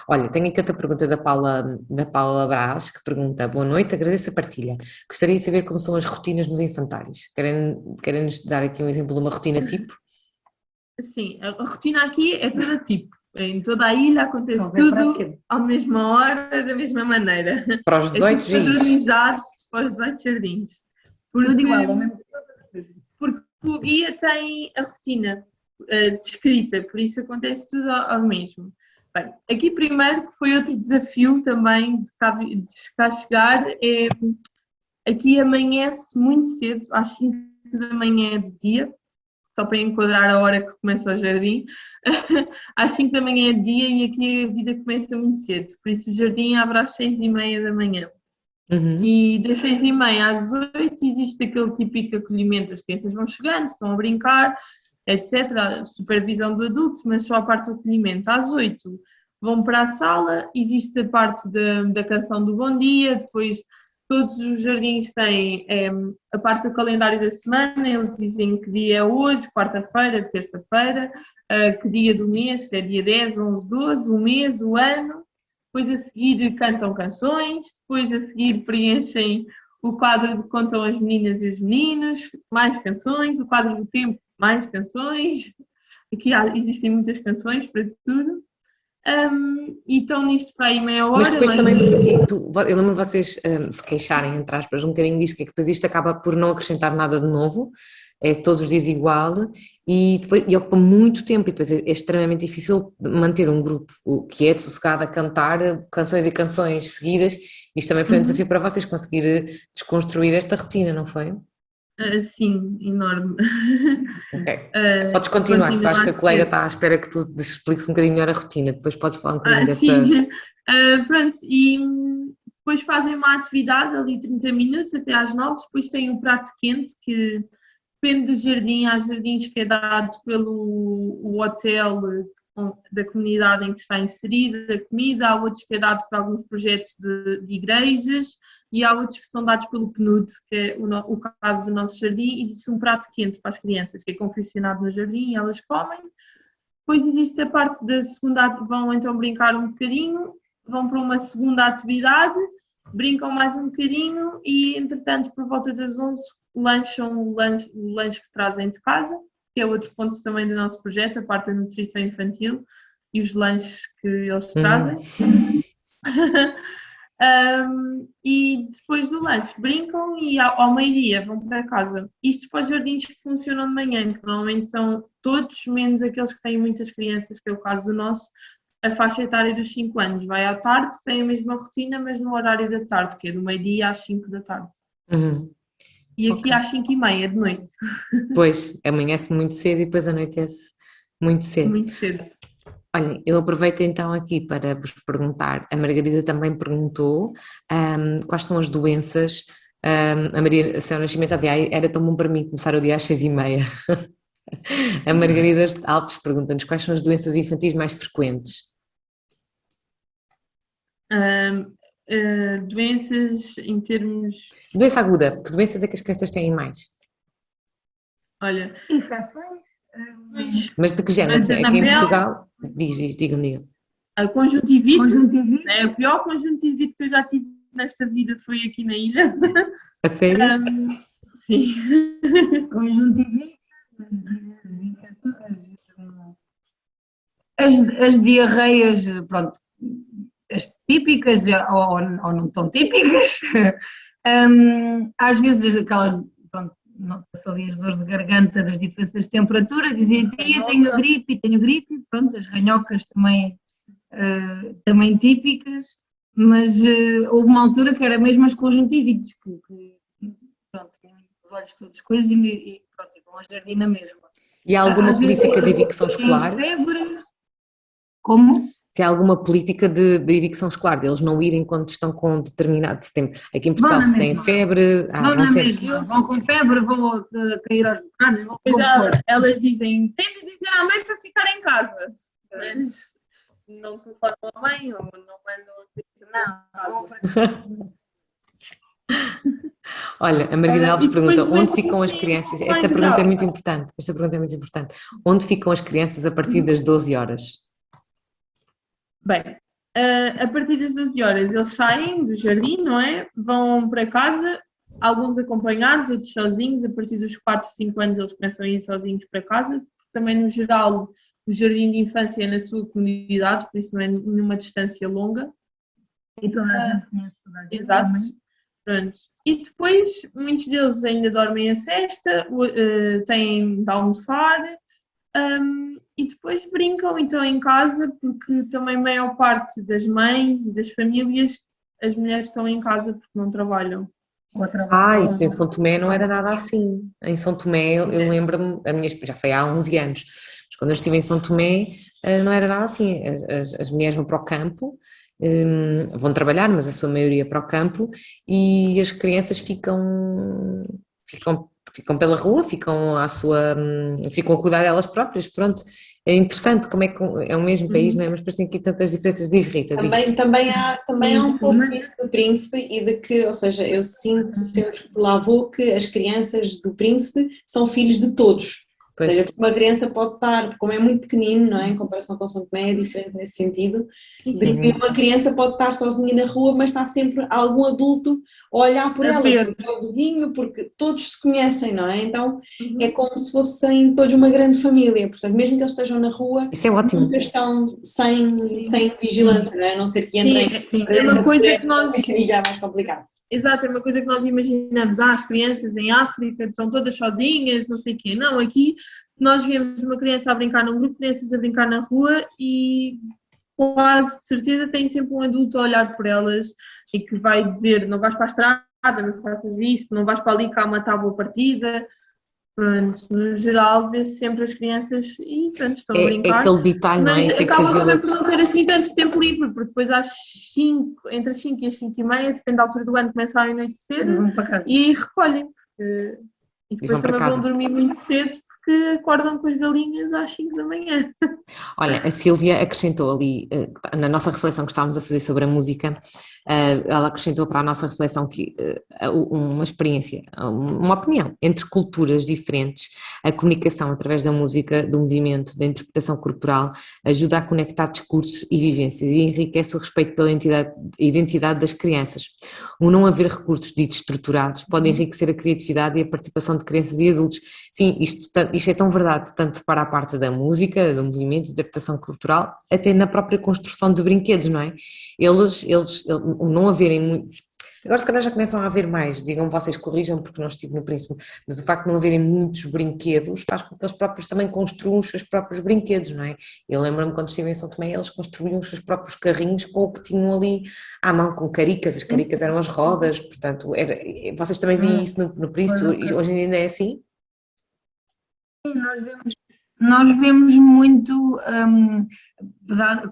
Olha, tenho aqui outra pergunta da Paula Brás, que pergunta: boa noite, agradeço a partilha. Gostaria de saber como são as rotinas nos infantários. Querem-nos dar aqui um exemplo de uma rotina tipo? Sim, a rotina aqui é toda tipo. Em toda a ilha acontece Só ver para tudo aquilo. à mesma hora, da mesma maneira. Para os É 18 tudo dias. padronizado para os 18 jardins. Tudo igual, ao mesmo Porque o guia tem a rotina descrita, por isso acontece tudo ao mesmo. Bem, aqui primeiro, que foi outro desafio também de cá chegar, aqui amanhece muito cedo, às 5 da manhã de dia, só para enquadrar a hora que começa o jardim, às 5 da manhã é dia e aqui a vida começa muito cedo, por isso o jardim abre às 6:30 da manhã. Uhum. E das 6:30 às 8 existe aquele típico acolhimento, as crianças vão chegando, estão a brincar, etc. A supervisão do adulto, mas só a parte do acolhimento. Às 8 vão para a sala, existe a parte da canção do bom dia, depois todos os jardins têm a parte do calendário da semana, eles dizem que dia é hoje, quarta-feira, terça-feira, que dia do mês, se é dia 10, 11, 12, o mês, o ano. Depois a seguir cantam canções, depois a seguir preenchem o quadro de contam as meninas e os meninos, mais canções, o quadro do tempo, mais canções. Aqui existem muitas canções para tudo. E estão nisto para aí meia hora. Mas depois mais também, eu lembro de vocês se queixarem, entre aspas, um bocadinho disto, que é que depois isto acaba por não acrescentar nada de novo, é todos os dias igual e ocupa muito tempo e depois é extremamente difícil manter um grupo quieto, sossegado, a cantar canções e canções seguidas. Isto também foi um desafio para vocês conseguir desconstruir esta rotina, não foi? Sim, enorme. Ok. Podes continuar, porque eu acho que a colega cedo. está à espera que tu expliques um bocadinho melhor a rotina, depois podes falar um bocadinho dessa... Sim, pronto, e depois fazem uma atividade ali 30 minutos até às 9, depois tem um prato quente que depende do jardim, há jardins que é dado pelo o hotel da comunidade em que está inserida a comida, há outros que é dado por alguns projetos de igrejas e há outros que são dados pelo PNUD, que é o caso do nosso jardim. Existe um prato quente para as crianças que é confeccionado no jardim e elas comem. Depois existe a parte da segunda, vão então brincar um bocadinho, vão para uma segunda atividade, brincam mais um bocadinho e entretanto por volta das 11 lancham o lanche que trazem de casa, que é outro ponto também do nosso projeto, a parte da nutrição infantil e os lanches que eles trazem. E depois do lanche brincam e ao meio-dia vão para casa. Isto para os jardins que funcionam de manhã, que normalmente são todos, menos aqueles que têm muitas crianças, que é o caso do nosso, a faixa etária dos 5 anos. Vai à tarde, tem a mesma rotina, mas no horário da tarde, que é do meio-dia às 5 da tarde. E aqui às 5h30 de noite. Pois, amanhece muito cedo e depois anoitece muito cedo. Muito cedo. Olhem, eu aproveito então aqui para vos perguntar, a Margarida também perguntou quais são as doenças, a Maria Céu Nascimento dizia, era tão bom para mim começar o dia às 6h30. A Margarida Alves pergunta-nos quais são as doenças infantis mais frequentes. Doenças em termos... Doença aguda, que doenças é que as crianças têm mais? Olha... Infecções. Mas de que género? Doenças na Aqui em pele. Portugal, digam. A conjuntivite, Conjuntivite. né? A pior conjuntivite que eu já tive nesta vida foi aqui na ilha. A sério? Sim. Conjuntivite. As diarreias, pronto, as típicas ou não tão típicas. Às vezes aquelas, pronto, nota-se ali as dores de garganta das diferenças de temperatura, dizia, tia, tenho gripe, pronto, as ranhocas também típicas, mas houve uma altura que era mesmo as conjuntivites, que pronto, tinham os olhos todos coisas e pronto, e vão à jardina mesmo. E há alguma Às vezes, política de evicção escolar? Febres. Como? Se há alguma política de evicção escolar, deles não irem quando estão com determinado tempo. Aqui em Portugal se tem febre... Vão na mesma, vão com febre, vão cair aos bocados, vão Pois com elas dizem, tem de dizer à mãe para ficar em casa, mas não telefonam a mãe ou não mandam a criança Não. Olha, a Margarida Alves E depois pergunta, onde doenças ficam as assim, crianças? mais Esta pergunta é graves. muito importante, Onde ficam as crianças a partir das 12 horas? Bem, a partir das 12 horas eles saem do jardim, não é? Vão para casa, alguns acompanhados, outros sozinhos. A partir dos 4, 5 anos eles começam a ir sozinhos para casa, porque também no geral o jardim de infância é na sua comunidade, por isso não é nenhuma distância longa. E toda a gente conhece toda a gente. Exato. Também. Pronto. E depois muitos deles ainda dormem a sesta, têm de almoçar. E depois brincam então em casa, porque também a maior parte das mães e das famílias, as mulheres estão em casa porque não trabalham. Isso em São Tomé não era nada assim. Em São Tomé, eu lembro-me, já foi há 11 anos, mas quando eu estive em São Tomé não era nada assim. As mulheres vão para o campo, vão trabalhar, mas a sua maioria para o campo, e as crianças ficam pela rua, ficam a cuidar delas próprias, pronto. É interessante como é que é o mesmo país, não é? Mas depois tem aqui tantas diferenças. Diz, Rita, diz. Também há um pouco disso do príncipe e de que, ou seja, eu sinto sempre que lá vou que as crianças do príncipe são filhos de todos. Pois. Ou seja, uma criança pode estar, como é muito pequenino, não é? Em comparação com São Tomé, é diferente nesse sentido, de que uma criança pode estar sozinha na rua, mas está sempre algum adulto a olhar por ela, porque é o vizinho, porque todos se conhecem, não é? Então é como se fossem todos uma grande família, portanto, mesmo que eles estejam na rua, Isso é ótimo. nunca estão sem vigilância, não é? A não ser que entrem. É uma coisa que nós... E já é mais complicado. Exato, é uma coisa que nós imaginamos, as crianças em África estão todas sozinhas, não sei o quê. Não, aqui nós vemos uma criança a brincar num grupo de crianças a brincar na rua e quase de certeza tem sempre um adulto a olhar por elas e que vai dizer, não vais para a estrada, não faças isto, não vais para ali que há uma tábua partida. Pronto, no geral vê-se sempre as crianças e pronto, estão a brincar. É aquele detalhe, não é? Mas Tem que acaba ser também por não ter assim tanto tempo livre, porque depois entre as 5 e as 5h30, depende da altura do ano, começa a anoitecer e recolhem. E depois também vão dormir muito cedo porque acordam com as galinhas às 5 da manhã. Olha, a Sílvia acrescentou ali, na nossa reflexão que estávamos a fazer sobre a música, Ela acrescentou para a nossa reflexão que uma experiência, uma opinião entre culturas diferentes, a comunicação através da música, do movimento, da interpretação corporal, ajuda a conectar discursos e vivências e enriquece o respeito pela identidade das crianças. O não haver recursos ditos estruturados pode enriquecer a criatividade e a participação de crianças e adultos. Sim, isto é tão verdade, tanto para a parte da música, do movimento, da interpretação cultural, até na própria construção de brinquedos, não é? Eles o não haverem muitos. Agora, se calhar, já começam a haver mais, digam vocês, corrijam, porque não estive no Príncipe, mas o facto de não haverem muitos brinquedos faz com que eles próprios também construam os seus próprios brinquedos, não é? Eu lembro-me quando estive em São Tomé, eles construíam os seus próprios carrinhos com o que tinham ali à mão, com caricas, as caricas eram as rodas, portanto, vocês também veem isso no Príncipe, hoje ainda é assim? Nós vemos muito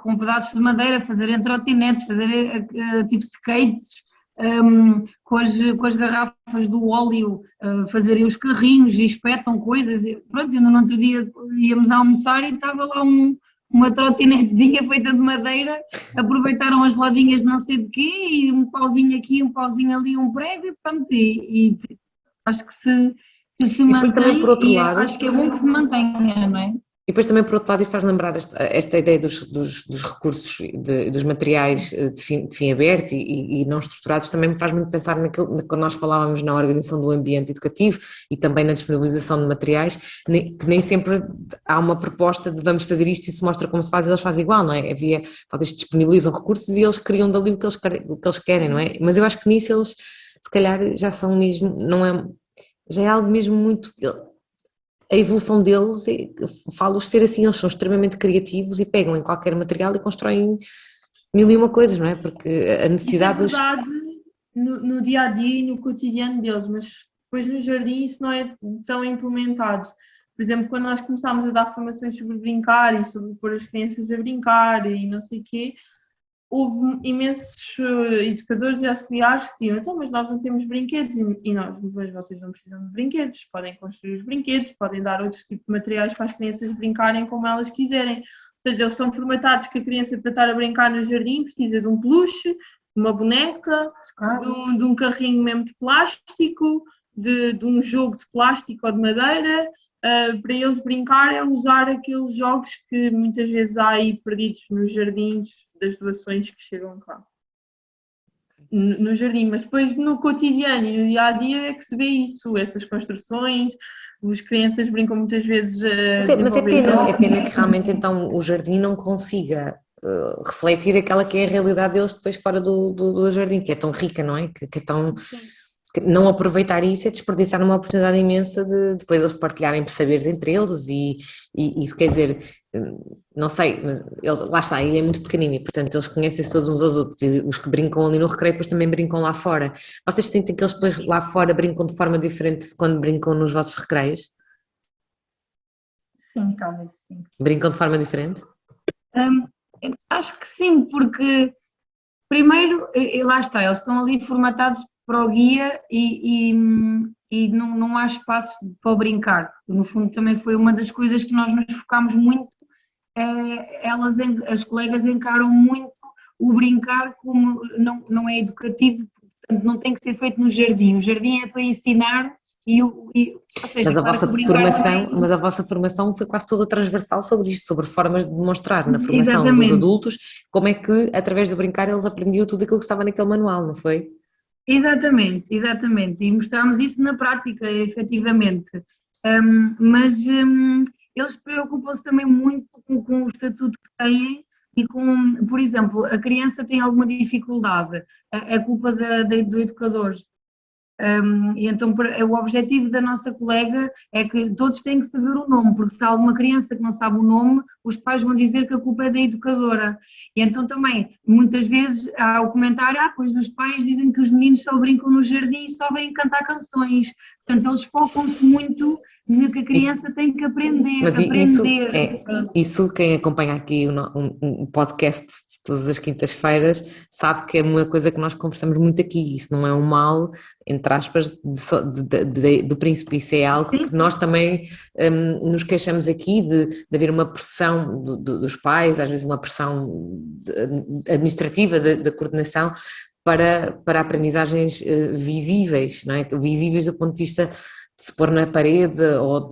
com pedaços de madeira fazerem trotinetes, fazerem tipo skates, com as garrafas do óleo, fazerem os carrinhos e espetam coisas. Pronto, ainda no outro dia íamos almoçar e estava lá uma trotinetezinha feita de madeira, aproveitaram as rodinhas de não sei de quê, e um pauzinho aqui, um pauzinho ali, um prego, e pronto, e acho que se mantém, por outro e lado, acho que é bom que se mantenha, não é? E depois também, por outro lado, e faz lembrar esta ideia dos recursos, dos materiais de fim aberto e não estruturados, também me faz muito pensar naquilo, quando nós falávamos na organização do ambiente educativo e também na disponibilização de materiais, que nem sempre há uma proposta de vamos fazer isto e se mostra como se faz e eles fazem igual, não é? Vocês disponibilizam recursos e eles criam dali o que eles querem, não é? Mas eu acho que nisso eles, se calhar, já são mesmo, não é, já é algo mesmo muito... A evolução deles, falo-os ser assim, eles são extremamente criativos e pegam em qualquer material e constroem mil e uma coisas, não é? Porque a necessidade... Isso é verdade no dia a dia e no cotidiano deles, mas depois no jardim isso não é tão implementado. Por exemplo, quando nós começámos a dar formações sobre brincar e sobre pôr as crianças a brincar e não sei o quê, houve imensos educadores e auxiliares que diziam, então, mas nós não temos brinquedos, e nós, mas vocês não precisam de brinquedos, podem construir os brinquedos, podem dar outros tipos de materiais para as crianças brincarem como elas quiserem. Ou seja, eles estão formatados que a criança, para estar a brincar no jardim, precisa de um peluche, de uma boneca, de um carrinho mesmo de plástico, de um jogo de plástico ou de madeira. Para eles brincar é usar aqueles jogos que muitas vezes há aí perdidos nos jardins das doações que chegam cá. No jardim, mas depois no cotidiano e no dia-a-dia é que se vê isso, essas construções, as crianças brincam muitas vezes Mas é pena que realmente então o jardim não consiga refletir aquela que é a realidade deles depois fora do jardim, que é tão rica, não é? Que é tão... Não aproveitar isso é desperdiçar uma oportunidade imensa de depois eles partilharem saberes entre eles e isso quer dizer, não sei, mas eles, lá está, a ilha é muito pequenina e portanto eles conhecem-se todos uns aos outros e os que brincam ali no recreio depois também brincam lá fora. Vocês sentem que eles depois lá fora brincam de forma diferente quando brincam nos vossos recreios? Sim, talvez sim. Brincam de forma diferente? Acho que sim, porque primeiro, lá está, eles estão ali formatados para o guia e não há espaço para brincar. No fundo também foi uma das coisas que nós nos focámos muito, as colegas encaram muito o brincar como não é educativo, portanto não tem que ser feito no jardim. O jardim é para ensinar ou seja, mas a vossa formação foi quase toda transversal sobre isto, sobre formas de demonstrar na formação Exatamente. dos adultos como é que através do brincar eles aprendiam tudo aquilo que estava naquele manual, não foi? Exatamente, e mostramos isso na prática, efetivamente, mas eles preocupam-se também muito com o estatuto que têm e com, por exemplo, a criança tem alguma dificuldade, é culpa do educador. E então o objetivo da nossa colega é que todos têm que saber o nome, porque se há alguma criança que não sabe o nome, os pais vão dizer que a culpa é da educadora. E então também, muitas vezes há o comentário, pois os pais dizem que os meninos só brincam no jardim e só vêm cantar canções. Portanto, eles focam-se muito no que a criança tem que aprender. Mas isso quem acompanha aqui um podcast de todas as quintas-feiras sabe que é uma coisa que nós conversamos muito aqui, isso não é um mal, entre aspas, do príncipe, isso é algo que nós também nos queixamos aqui de haver uma pressão dos pais, às vezes uma pressão administrativa da coordenação, para aprendizagens visíveis, não é? Visíveis do ponto de vista de se pôr na parede ou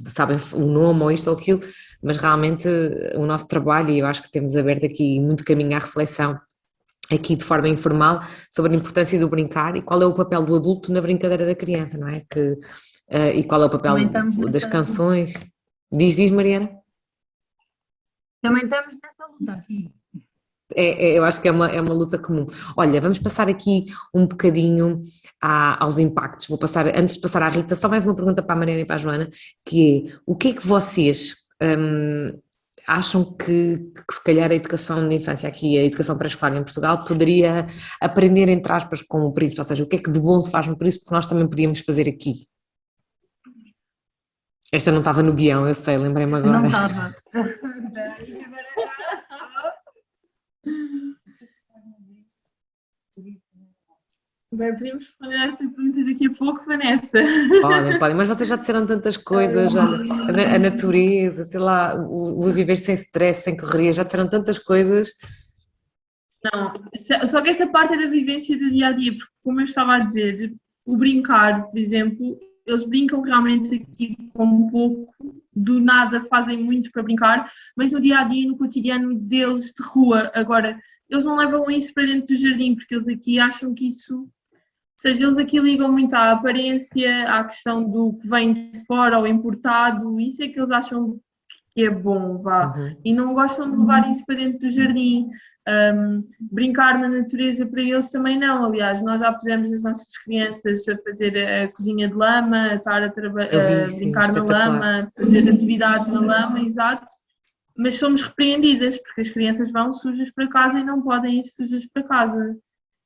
sabem o nome ou isto ou aquilo, mas realmente o nosso trabalho, e eu acho que temos aberto aqui muito caminho à reflexão, aqui de forma informal, sobre a importância do brincar e qual é o papel do adulto na brincadeira da criança, não é? E qual é o papel Também estamos das nessa canções. Diz, Mariana? Também estamos nessa luta aqui. Eu acho que é uma luta comum. Olha, vamos passar aqui um bocadinho aos impactos. Vou passar, antes de passar à Rita, só mais uma pergunta para a Mariana e para a Joana, que é, o que é que vocês acham que se calhar a educação de infância aqui, a educação pré-escolar em Portugal, poderia aprender, entre aspas, com o príncipe? Ou seja, o que é que de bom se faz no príncipe que nós também podíamos fazer aqui? Esta não estava no guião, eu sei, lembrei-me agora. Não estava. Bem, podemos responder essa pergunta daqui a pouco, Vanessa. Podem, mas vocês já disseram tantas coisas, a natureza, sei lá, o viver sem stress, sem correria, já disseram tantas coisas. Não, só que essa parte é da vivência do dia a dia, porque, como eu estava a dizer, o brincar, por exemplo, eles brincam realmente aqui com um pouco, do nada fazem muito para brincar, mas no dia a dia, no cotidiano deles de rua, agora, eles não levam isso para dentro do jardim, porque eles aqui acham que isso. Ou seja, eles aqui ligam muito à aparência, à questão do que vem de fora, ou importado, isso é que eles acham que é bom, vá. Uhum. E não gostam de levar isso para dentro do jardim. Brincar na natureza para eles também não. Aliás, nós já pusemos as nossas crianças a fazer a cozinha de lama, a estar a brincar na lama, a fazer atividades na lama, exato. Mas somos repreendidas, porque as crianças vão sujas para casa e não podem ir sujas para casa.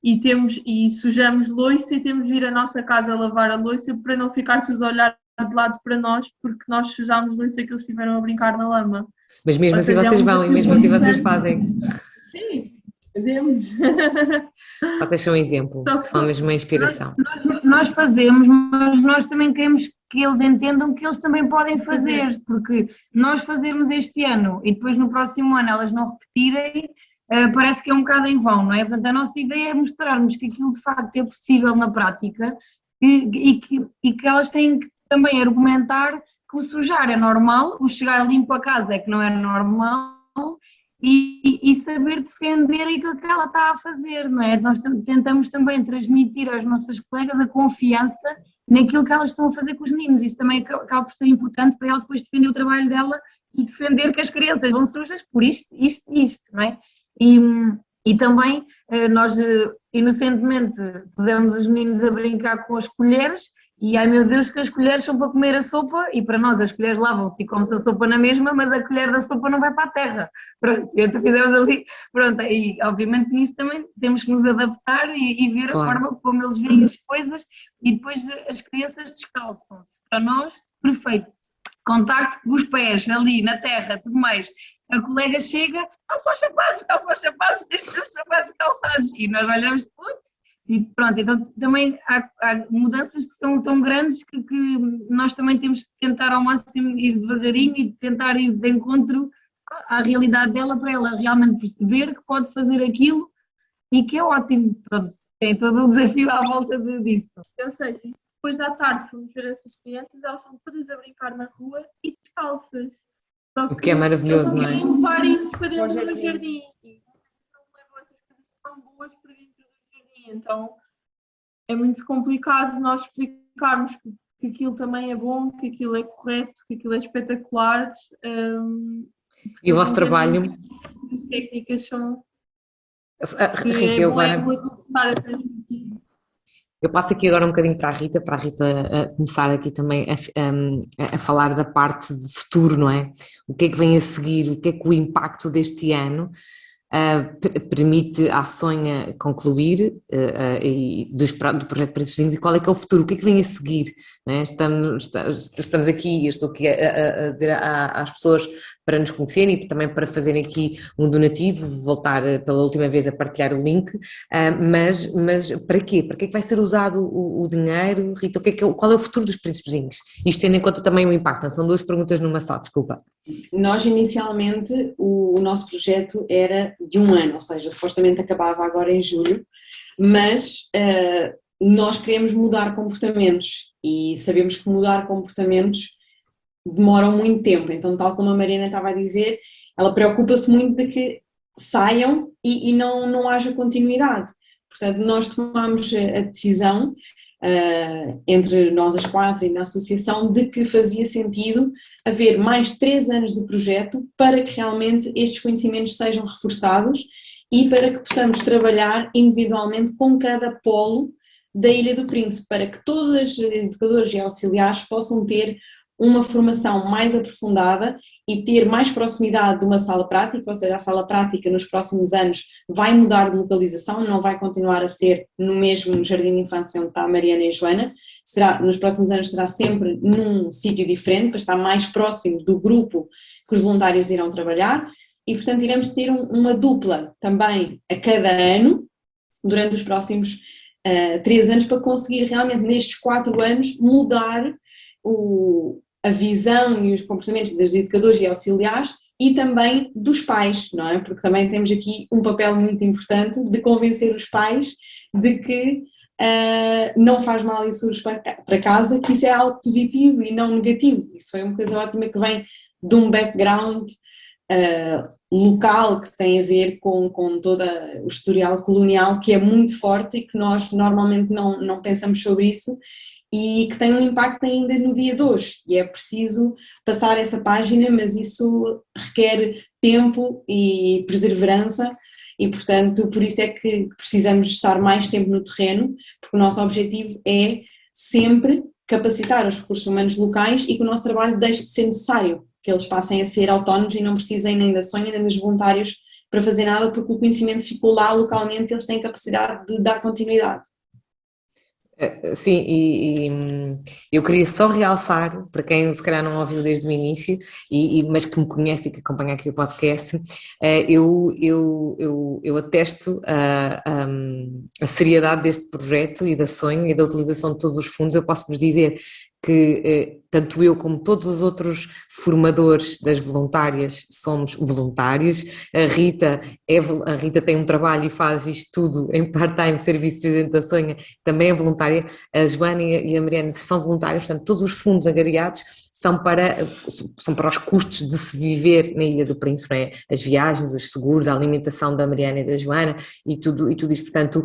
E sujamos louça e temos de vir à nossa casa a lavar a louça para não ficar todos a olhar de lado para nós, porque nós sujámos louça que eles estiveram a brincar na lama. Mas mesmo assim vocês vão e mesmo assim vocês fazem. Sim, fazemos. Vocês são um exemplo, são mesmo uma inspiração. Nós fazemos, mas nós também queremos que eles entendam que eles também podem fazer, porque nós fazermos este ano e depois no próximo ano elas não repetirem, parece que é um bocado em vão, não é? Portanto, a nossa ideia é mostrarmos que aquilo de facto é possível na prática e que elas têm que também argumentar que o sujar é normal, o chegar limpo a casa é que não é normal e saber defender aquilo que ela está a fazer, não é? Nós tentamos também transmitir às nossas colegas a confiança naquilo que elas estão a fazer com os meninos, isso também acaba por ser importante para ela depois defender o trabalho dela e defender que as crianças vão sujas por isto, não é? E também nós inocentemente pusemos os meninos a brincar com as colheres e ai meu Deus que as colheres são para comer a sopa e para nós as colheres lavam-se e come-se a sopa na mesma, mas a colher da sopa não vai para a terra. Pronto, então fizemos ali, pronto, e obviamente nisso também temos que nos adaptar e ver a forma como eles veem as coisas e depois as crianças descalçam-se. Para nós, perfeito. Contacto com os pés ali na terra, tudo mais. A colega chega, calça os sapatos, deixa os sapatos calçados. E nós olhamos, ups, e pronto, então também há mudanças que são tão grandes que nós também temos que tentar ao máximo ir devagarinho e tentar ir de encontro à realidade dela para ela realmente perceber que pode fazer aquilo e que é ótimo. Pronto, tem todo o desafio à volta disso. Ou seja, depois à tarde fomos ver essas crianças, elas estão todas a brincar na rua e descalças. O que é maravilhoso, não é? Eles levar isso para dentro do jardim e não levam essas coisas tão boas para dentro do jardim, então é muito complicado nós explicarmos que aquilo também é bom, que aquilo é correto, que aquilo é espetacular. E o vosso trabalho? As técnicas são... Rita, eu agora... Eu passo aqui agora um bocadinho para a Rita começar aqui também a falar da parte de futuro, não é? O que é que vem a seguir, o que é que o impacto deste ano permite à Sonha concluir do projeto Príncipes e qual é que é o futuro, o que é que vem a seguir, não é? Estamos aqui, eu estou aqui a dizer às pessoas para nos conhecerem e também para fazerem aqui um donativo, voltar pela última vez a partilhar o link, mas para quê? Para que é que vai ser usado o dinheiro, Rita? Qual é o futuro dos Príncipezinhos? Isto tendo em conta também o impacto, são duas perguntas numa só, desculpa. Nós inicialmente o nosso projeto era de 1 ano, ou seja, supostamente acabava agora em julho, mas nós queremos mudar comportamentos e sabemos que mudar comportamentos demoram muito tempo, então tal como a Mariana estava a dizer, ela preocupa-se muito de que saiam e não haja continuidade. Portanto, nós tomamos a decisão entre nós as 4 e na associação de que fazia sentido haver mais 3 anos de projeto para que realmente estes conhecimentos sejam reforçados e para que possamos trabalhar individualmente com cada polo da Ilha do Príncipe, para que todos os educadores e auxiliares possam ter uma formação mais aprofundada e ter mais proximidade de uma sala prática, ou seja, a sala prática nos próximos anos vai mudar de localização, não vai continuar a ser no mesmo jardim de infância onde está a Mariana e a Joana, nos próximos anos será sempre num sítio diferente, para estar mais próximo do grupo que os voluntários irão trabalhar e, portanto, iremos ter uma dupla também a cada ano, durante os próximos 3 anos, para conseguir realmente nestes 4 anos mudar a visão e os comportamentos dos educadores e auxiliares e também dos pais, não é? Porque também temos aqui um papel muito importante de convencer os pais de que não faz mal ir para casa, que isso é algo positivo e não negativo. Isso foi uma coisa ótima que vem de um background local que tem a ver com todo o historial colonial, que é muito forte e que nós normalmente não pensamos sobre isso, e que tem um impacto ainda no dia de hoje, e é preciso passar essa página, mas isso requer tempo e perseverança e, portanto, por isso é que precisamos estar mais tempo no terreno, porque o nosso objetivo é sempre capacitar os recursos humanos locais e que o nosso trabalho deixe de ser necessário, que eles passem a ser autónomos e não precisem nem da Sonha nem dos voluntários para fazer nada, porque o conhecimento ficou lá localmente e eles têm capacidade de dar continuidade. Sim, e eu queria só realçar, para quem se calhar não ouviu desde o início, mas que me conhece e que acompanha aqui o podcast, eu atesto a seriedade deste projeto e da Sonho e da utilização de todos os fundos. Eu posso vos dizer que tanto eu como todos os outros formadores das voluntárias somos voluntários. A Rita tem um trabalho e faz isto tudo em part-time, ser vice-presidente da Sonha, também é voluntária. A Joana e a Mariana são voluntárias, portanto todos os fundos angariados são para os custos de se viver na Ilha do Príncipe, não é? As viagens, os seguros, a alimentação da Mariana e da Joana e tudo isso. Portanto,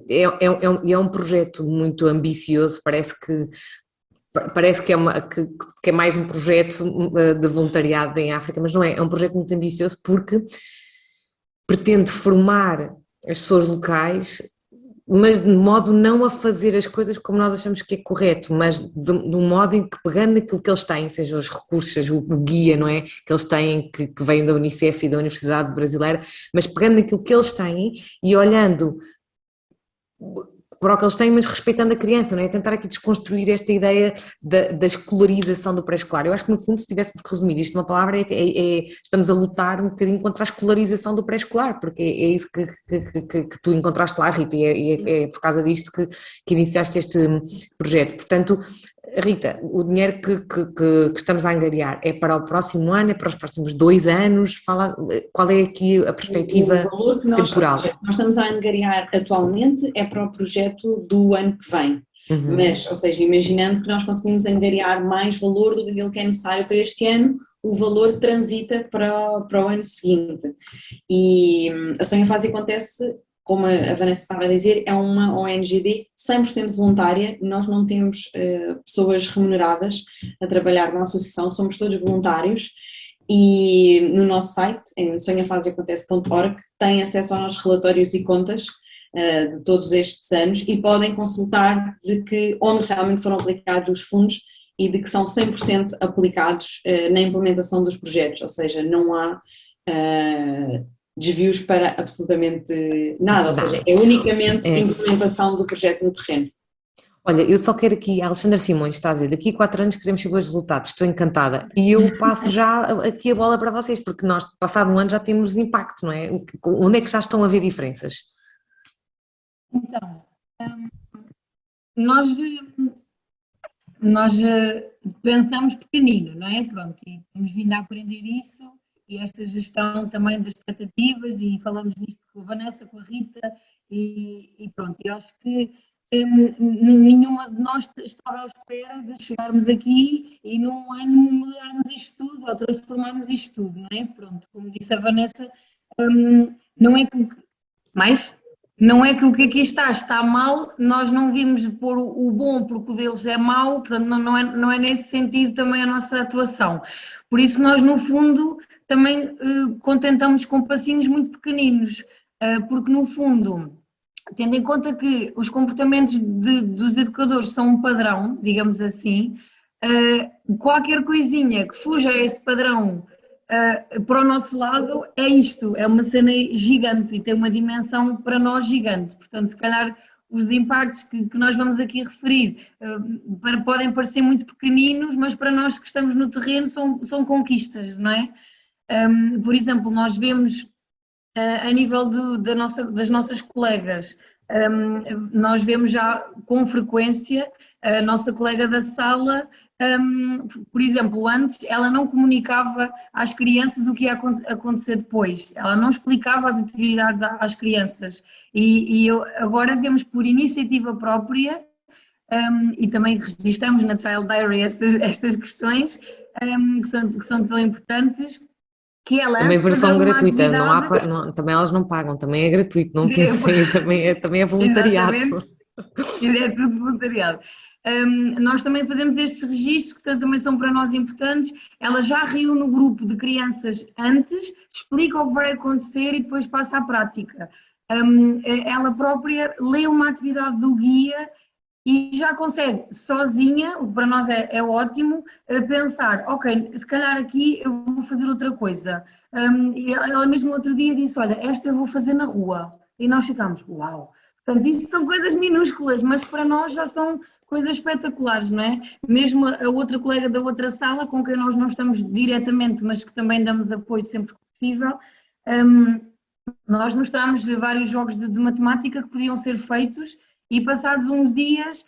é um projeto muito ambicioso, parece que é mais um projeto de voluntariado em África, mas não é um projeto muito ambicioso porque pretende formar as pessoas locais, mas de modo não a fazer as coisas como nós achamos que é correto, mas de um modo em que, pegando naquilo que eles têm, seja os recursos, seja o guia, não é, que eles têm, que vem da Unicef e da Universidade Brasileira, mas pegando naquilo que eles têm e olhando para o que eles têm, mas respeitando a criança, não é? Tentar aqui desconstruir esta ideia da escolarização do pré-escolar. Eu acho que, no fundo, se tivéssemos que resumir isto numa palavra, estamos a lutar um bocadinho contra a escolarização do pré-escolar, porque é isso que tu encontraste lá, Rita, e é por causa disto que iniciaste este projeto. Portanto, Rita, o dinheiro que estamos a angariar é para o próximo ano, é para os próximos 2 anos? Qual é aqui a perspectiva temporal? Ou seja, nós estamos a angariar atualmente é para o projeto do ano que vem, mas, ou seja, imaginando que nós conseguimos angariar mais valor do que aquilo que é necessário para este ano, o valor transita para o ano seguinte. E a Sonha Faz e Acontece, como a Vanessa estava a dizer, é uma ONGD 100% voluntária, nós não temos pessoas remuneradas a trabalhar na associação, somos todos voluntários e no nosso site, em sonhafazeacontece.org, têm acesso aos nossos relatórios e contas de todos estes anos e podem consultar onde realmente foram aplicados os fundos e de que são 100% aplicados na implementação dos projetos, ou seja, não há desvios para absolutamente nada, ou seja, é unicamente a implementação do projeto no terreno. Olha, eu só quero aqui, a Alexandra Simões está a dizer, daqui a 4 anos queremos saber os resultados, estou encantada. E eu passo já aqui a bola para vocês, porque nós, passado um ano, já temos impacto, não é? Onde é que já estão a haver diferenças? Então, nós, nós pensamos pequenino, não é? Pronto, e temos vindo a aprender isso e esta gestão também das expectativas e falamos nisto com a Vanessa, com a Rita e pronto, eu acho que nenhuma de nós estava à espera de chegarmos aqui e num ano mudarmos isto tudo ou transformarmos isto tudo, não é? Pronto, como disse a Vanessa, não é que mais... Não é que o que aqui está mal, nós não vimos pôr o bom porque o deles é mau, portanto não é nesse sentido também a nossa atuação. Por isso nós no fundo também contentamos com passinhos muito pequeninos, porque no fundo, tendo em conta que os comportamentos dos educadores são um padrão, digamos assim, qualquer coisinha que fuja a esse padrão para o nosso lado é isto, é uma cena gigante e tem uma dimensão para nós gigante, portanto se calhar os impactos que nós vamos aqui referir podem parecer muito pequeninos, mas para nós que estamos no terreno são conquistas, não é? Por exemplo, nós vemos a nível das nossas colegas, nós vemos já com frequência a nossa colega da sala, por exemplo, antes ela não comunicava às crianças o que ia acontecer depois, ela não explicava as atividades às crianças e agora vemos por iniciativa própria e também registramos na Child Diary estas questões que são tão importantes, que ela Também antes de versão dar uma gratuita, atividade... também elas não pagam, também é gratuito, não pensem, também é voluntariado. Exatamente, é tudo voluntariado. Nós também fazemos estes registros, que também são para nós importantes. Ela já reúne o grupo de crianças antes, explica o que vai acontecer e depois passa à prática. Ela própria lê uma atividade do guia e já consegue sozinha, o que para nós é ótimo, pensar, ok, se calhar aqui eu vou fazer outra coisa. Ela mesmo outro dia disse, olha, esta eu vou fazer na rua. E nós ficámos, uau! Portanto, isto são coisas minúsculas, mas para nós já são coisas espetaculares, não é? Mesmo a outra colega da outra sala, com quem nós não estamos diretamente, mas que também damos apoio sempre que possível, nós mostramos vários jogos de matemática que podiam ser feitos e passados uns dias,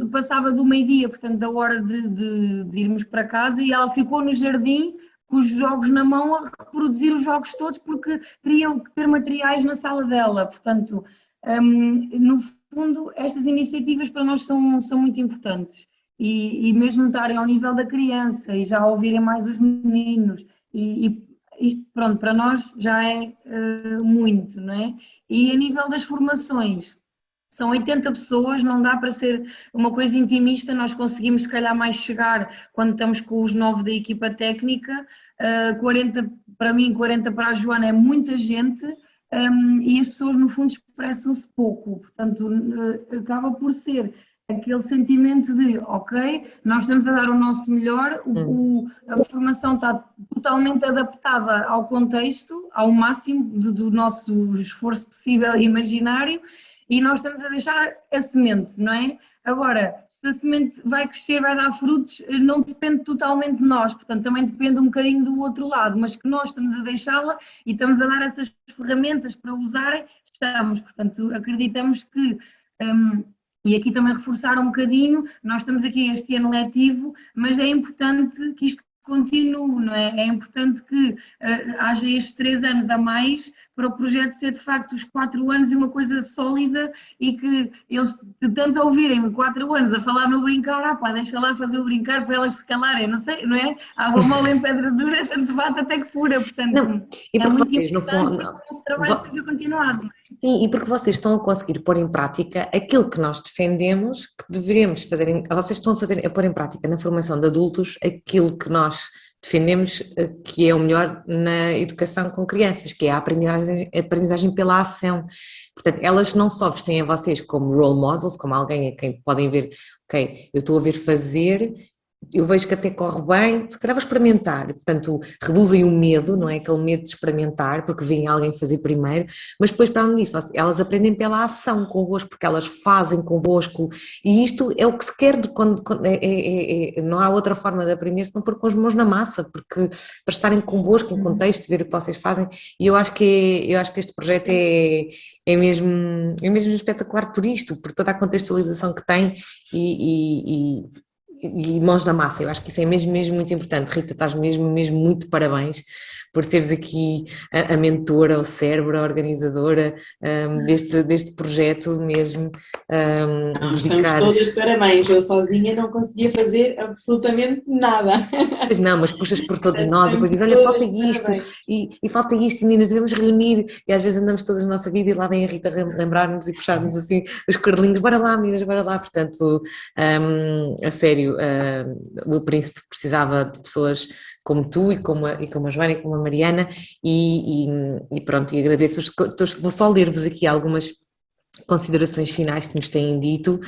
passava do meio-dia, portanto da hora de irmos para casa, e ela ficou no jardim com os jogos na mão a reproduzir os jogos todos porque queriam ter materiais na sala dela, portanto, no fundo estas iniciativas para nós são muito importantes e mesmo estarem ao nível da criança e já ouvirem mais os meninos e isto pronto, para nós já é muito, não é? E a nível das formações, são 80 pessoas, não dá para ser uma coisa intimista, nós conseguimos se calhar mais chegar quando estamos com os 9 da equipa técnica, 40 para mim, 40 para a Joana é muita gente e as pessoas no fundo expressam-se pouco, portanto acaba por ser aquele sentimento de, ok, nós estamos a dar o nosso melhor, a formação está totalmente adaptada ao contexto, ao máximo do nosso esforço possível e imaginário, e nós estamos a deixar a semente, não é? Agora, se a semente vai crescer, vai dar frutos, não depende totalmente de nós, portanto também depende um bocadinho do outro lado, mas que nós estamos a deixá-la e estamos a dar essas ferramentas para usarem, estamos, portanto acreditamos que, e aqui também reforçar um bocadinho, nós estamos aqui este ano letivo, mas é importante que isto continue, não é? É importante que haja estes 3 anos a mais para o projeto ser de facto os 4 anos e uma coisa sólida e que eles de tanto ouvirem 4 anos a falar no brincar, deixa lá fazer o brincar para elas se calarem, não sei, não é? Água mole em pedra dura, tanto bate até que fura, portanto Não, e é muito vocês, importante que o nosso trabalho seja continuado. Sim, e porque vocês estão a conseguir pôr em prática aquilo que nós defendemos que deveríamos fazer, vocês estão a pôr em prática na formação de adultos aquilo que nós defendemos que é o melhor na educação com crianças, que é a aprendizagem pela ação. Portanto, elas não só vos têm a vocês como role models, como alguém a quem podem ver, ok, eu estou a ver fazer eu vejo que até corre bem, se calhar vou experimentar, portanto reduzem o medo, não é aquele medo de experimentar, porque vem alguém fazer primeiro, mas depois para além disso, elas aprendem pela ação convosco, porque elas fazem convosco, e isto é o que se quer, não há outra forma de aprender se não for com as mãos na massa, porque para estarem convosco em contexto, ver o que vocês fazem, e eu acho que este projeto é mesmo espetacular por isto, por toda a contextualização que tem e mãos na massa. Eu acho que isso é mesmo muito importante. Rita, estás mesmo muito parabéns por teres aqui a mentora, o cérebro, a organizadora deste projeto mesmo. Estamos todas de parabéns, eu sozinha não conseguia fazer absolutamente nada. Mas não, mas puxas por todos nós e depois dizes, olha, falta isto e falta isto, meninas, devemos reunir, e às vezes andamos todas na nossa vida e lá vem a Rita lembrar-nos e puxar-nos assim os cordelinhos, bora lá meninas, bora lá, portanto, a sério, o Príncipe precisava de pessoas como tu e como a Joana e como a Mariana e pronto, e agradeço-vos, vou só ler-vos aqui algumas considerações finais que nos têm dito.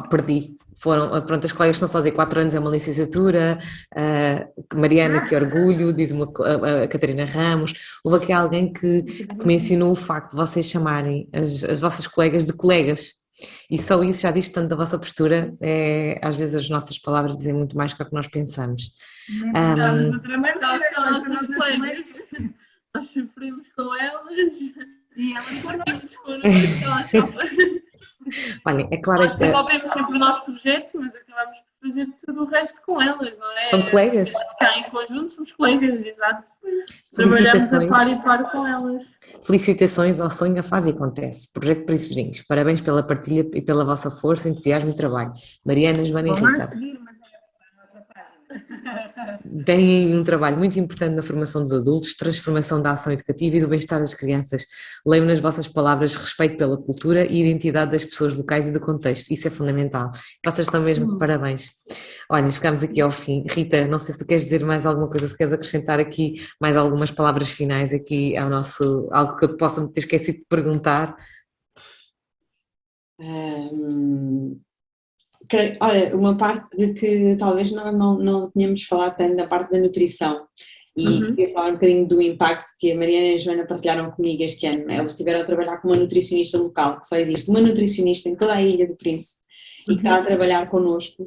Perdi, pronto, as colegas estão só a dizer 4 anos é uma licenciatura, Mariana, que orgulho, diz-me a Catarina Ramos. Houve aqui alguém que mencionou o facto de vocês chamarem as vossas colegas de colegas, e só isso já diz tanto da vossa postura, às vezes as nossas palavras dizem muito mais do que nós pensamos. Elas são nossas colegas, nós sofremos com elas. E elas partimos connosco, elas só... Olha, é claro nós desenvolvemos sempre o nosso projeto, mas acabamos por fazer tudo o resto com elas, não é? São colegas? Cá em conjunto somos colegas, exato. Trabalhamos a par e par com elas. Felicitações ao Sonho, a Faz e Acontece. Projeto Príncipes. Parabéns pela partilha e pela vossa força, entusiasmo e trabalho. Mariana, Joana e Rita. Têm um trabalho muito importante na formação dos adultos, transformação da ação educativa e do bem-estar das crianças. Leio nas vossas palavras respeito pela cultura e identidade das pessoas locais e do contexto. Isso é fundamental. Vocês estão mesmo de parabéns. Olha, chegamos aqui ao fim. Rita, não sei se tu queres dizer mais alguma coisa, se queres acrescentar aqui mais algumas palavras finais aqui ao nosso, algo que eu possa ter esquecido de perguntar. Olha, uma parte de que talvez não tínhamos falado tanto da parte da nutrição e queria falar um bocadinho do impacto que a Mariana e a Joana partilharam comigo este ano. Elas estiveram a trabalhar com uma nutricionista local, que só existe uma nutricionista em toda a Ilha do Príncipe e que está a trabalhar connosco,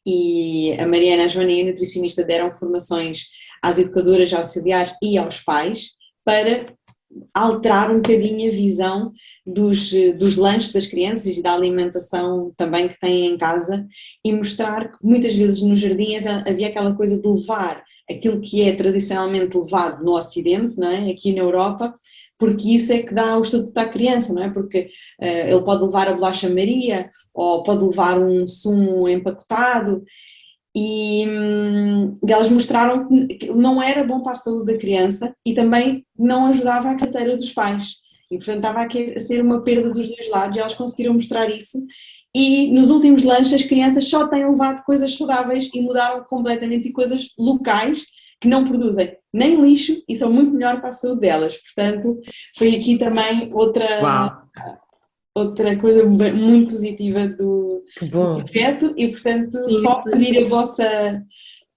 e a Mariana, a Joana e a nutricionista deram formações às educadoras, auxiliares e aos pais para alterar um bocadinho a visão dos lanches das crianças e da alimentação também que têm em casa, e mostrar que muitas vezes no jardim havia aquela coisa de levar aquilo que é tradicionalmente levado no Ocidente, não é? Aqui na Europa, porque isso é que dá o estatuto à criança, não é? Porque ele pode levar a bolacha Maria ou pode levar um sumo empacotado, e elas mostraram que não era bom para a saúde da criança e também não ajudava a carteira dos pais, e portanto estava a ser uma perda dos dois lados, e elas conseguiram mostrar isso, e nos últimos lanches as crianças só têm levado coisas saudáveis e mudaram completamente, e coisas locais que não produzem nem lixo e são muito melhor para a saúde delas. Portanto, foi aqui também outra coisa muito positiva do projeto, e portanto só pedir a vossa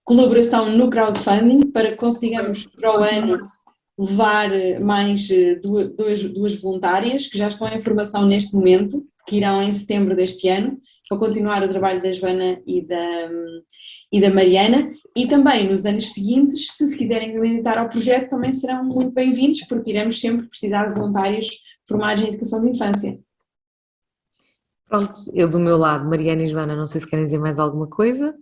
colaboração no crowdfunding para que consigamos para o ano levar mais duas voluntárias que já estão em formação neste momento, que irão em setembro deste ano, para continuar o trabalho da Joana e da Mariana, e também nos anos seguintes, se quiserem candidatar ao projeto, também serão muito bem-vindos, porque iremos sempre precisar de voluntários formados em educação de infância. Pronto, eu do meu lado, Mariana e Joana, não sei se querem dizer mais alguma coisa.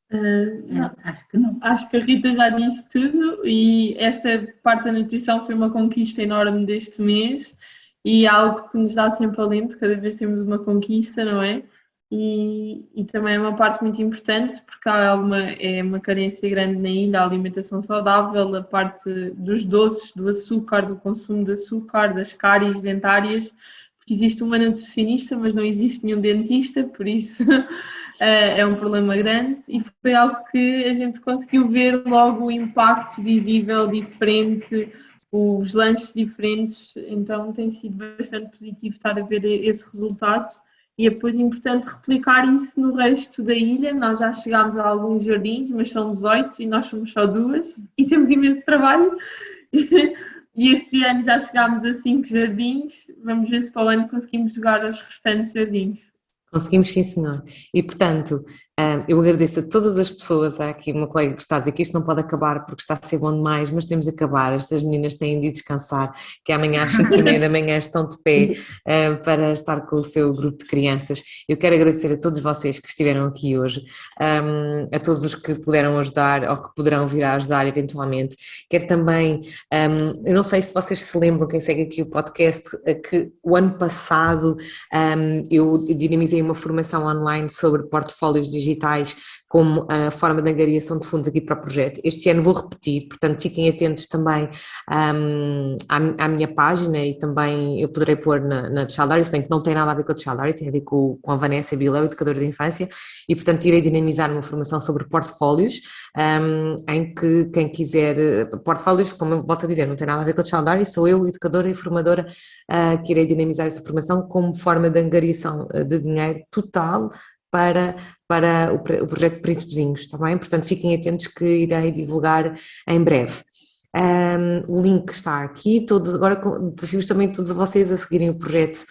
Não, acho que não. Acho que a Rita já disse tudo, e esta parte da nutrição foi uma conquista enorme deste mês e algo que nos dá sempre alento, cada vez temos uma conquista, não é? E também é uma parte muito importante, porque há uma carência grande na ilha, a alimentação saudável, a parte dos doces, do açúcar, do consumo de açúcar, das cáries dentárias, porque existe uma nutricionista, mas não existe nenhum dentista, por isso é um problema grande, e foi algo que a gente conseguiu ver logo o impacto visível diferente, os lanches diferentes, então tem sido bastante positivo estar a ver esse resultado, E é depois importante replicar isso no resto da ilha. Nós já chegámos a alguns jardins, mas são 18 e nós somos só 2 e temos imenso trabalho. E este ano já chegámos a 5 jardins. Vamos ver se para o ano conseguimos jogar os restantes jardins. Conseguimos, sim, senhor. E, portanto, eu agradeço a todas as pessoas. Há aqui uma colega que está a dizer que isto não pode acabar porque está a ser bom demais, mas temos de acabar. Estas meninas têm de descansar, que amanhã às 5h30 da manhã estão de pé para estar com o seu grupo de crianças. Eu quero agradecer a todos vocês que estiveram aqui hoje, a todos os que puderam ajudar ou que poderão vir a ajudar eventualmente. Quero também, eu não sei se vocês se lembram, quem segue aqui o podcast, que o ano passado eu dinamizei uma formação online sobre portfólios digitais como a forma de angariação de fundos aqui para o projeto. Este ano vou repetir, portanto fiquem atentos também à minha página e também eu poderei pôr na Childary, se bem que não tem nada a ver com a Childary, tem a ver com a Vanessa Bileu, educadora de infância, e portanto irei dinamizar uma formação sobre portfólios, em que quem quiser, portfólios, como eu volto a dizer, não tem nada a ver com a Childary, sou eu, educadora e formadora, que irei dinamizar essa formação como forma de angariação de dinheiro total para o projeto Príncipezinhos, está bem? Portanto, fiquem atentos que irei divulgar em breve. O link está aqui, agora desafio também todos vocês a seguirem o projeto,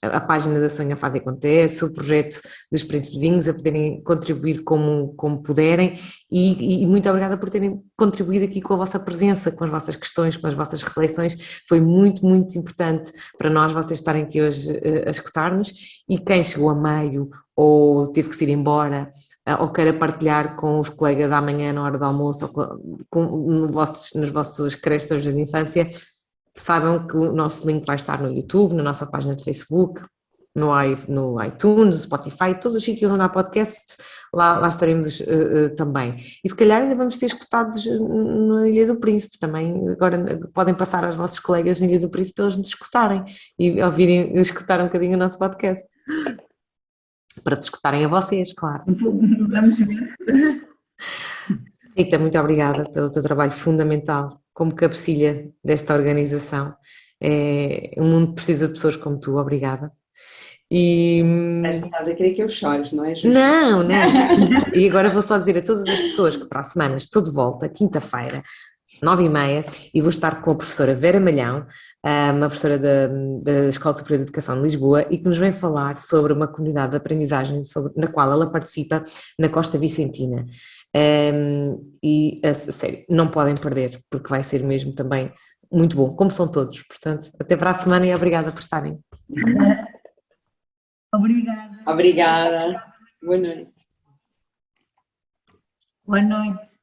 a página da Sonha Faz e Acontece, o projeto dos Príncipezinhos, a poderem contribuir como puderem e muito obrigada por terem contribuído aqui com a vossa presença, com as vossas questões, com as vossas reflexões, foi muito, muito importante para nós vocês estarem aqui hoje a escutar-nos e quem chegou a meio ou teve que se ir embora, ou queira partilhar com os colegas da manhã na hora do almoço, ou nos vossos creches de infância, saibam que o nosso link vai estar no YouTube, na nossa página de Facebook, no iTunes, no Spotify, todos os sítios onde há podcasts, lá estaremos também. E se calhar ainda vamos ter escutados na Ilha do Príncipe também, agora podem passar aos vossos colegas na Ilha do Príncipe para eles nos escutarem e escutar um bocadinho o nosso podcast. Para te escutarem a vocês, claro. Vamos ver. Rita, muito obrigada pelo teu trabalho fundamental como cabecilha desta organização. O mundo precisa de pessoas como tu, obrigada. E... Estás a querer que eu chores, não é justo? Não. E agora vou só dizer a todas as pessoas que para a semana estou de volta, quinta-feira, 9h30, e vou estar com a professora Vera Malhão, uma professora da Escola Superior de Educação de Lisboa, e que nos vem falar sobre uma comunidade de aprendizagem na qual ela participa na Costa Vicentina. E, a sério, não podem perder, porque vai ser mesmo também muito bom, como são todos. Portanto, até para a semana e obrigada por estarem. Obrigada. Obrigada. Boa noite. Boa noite.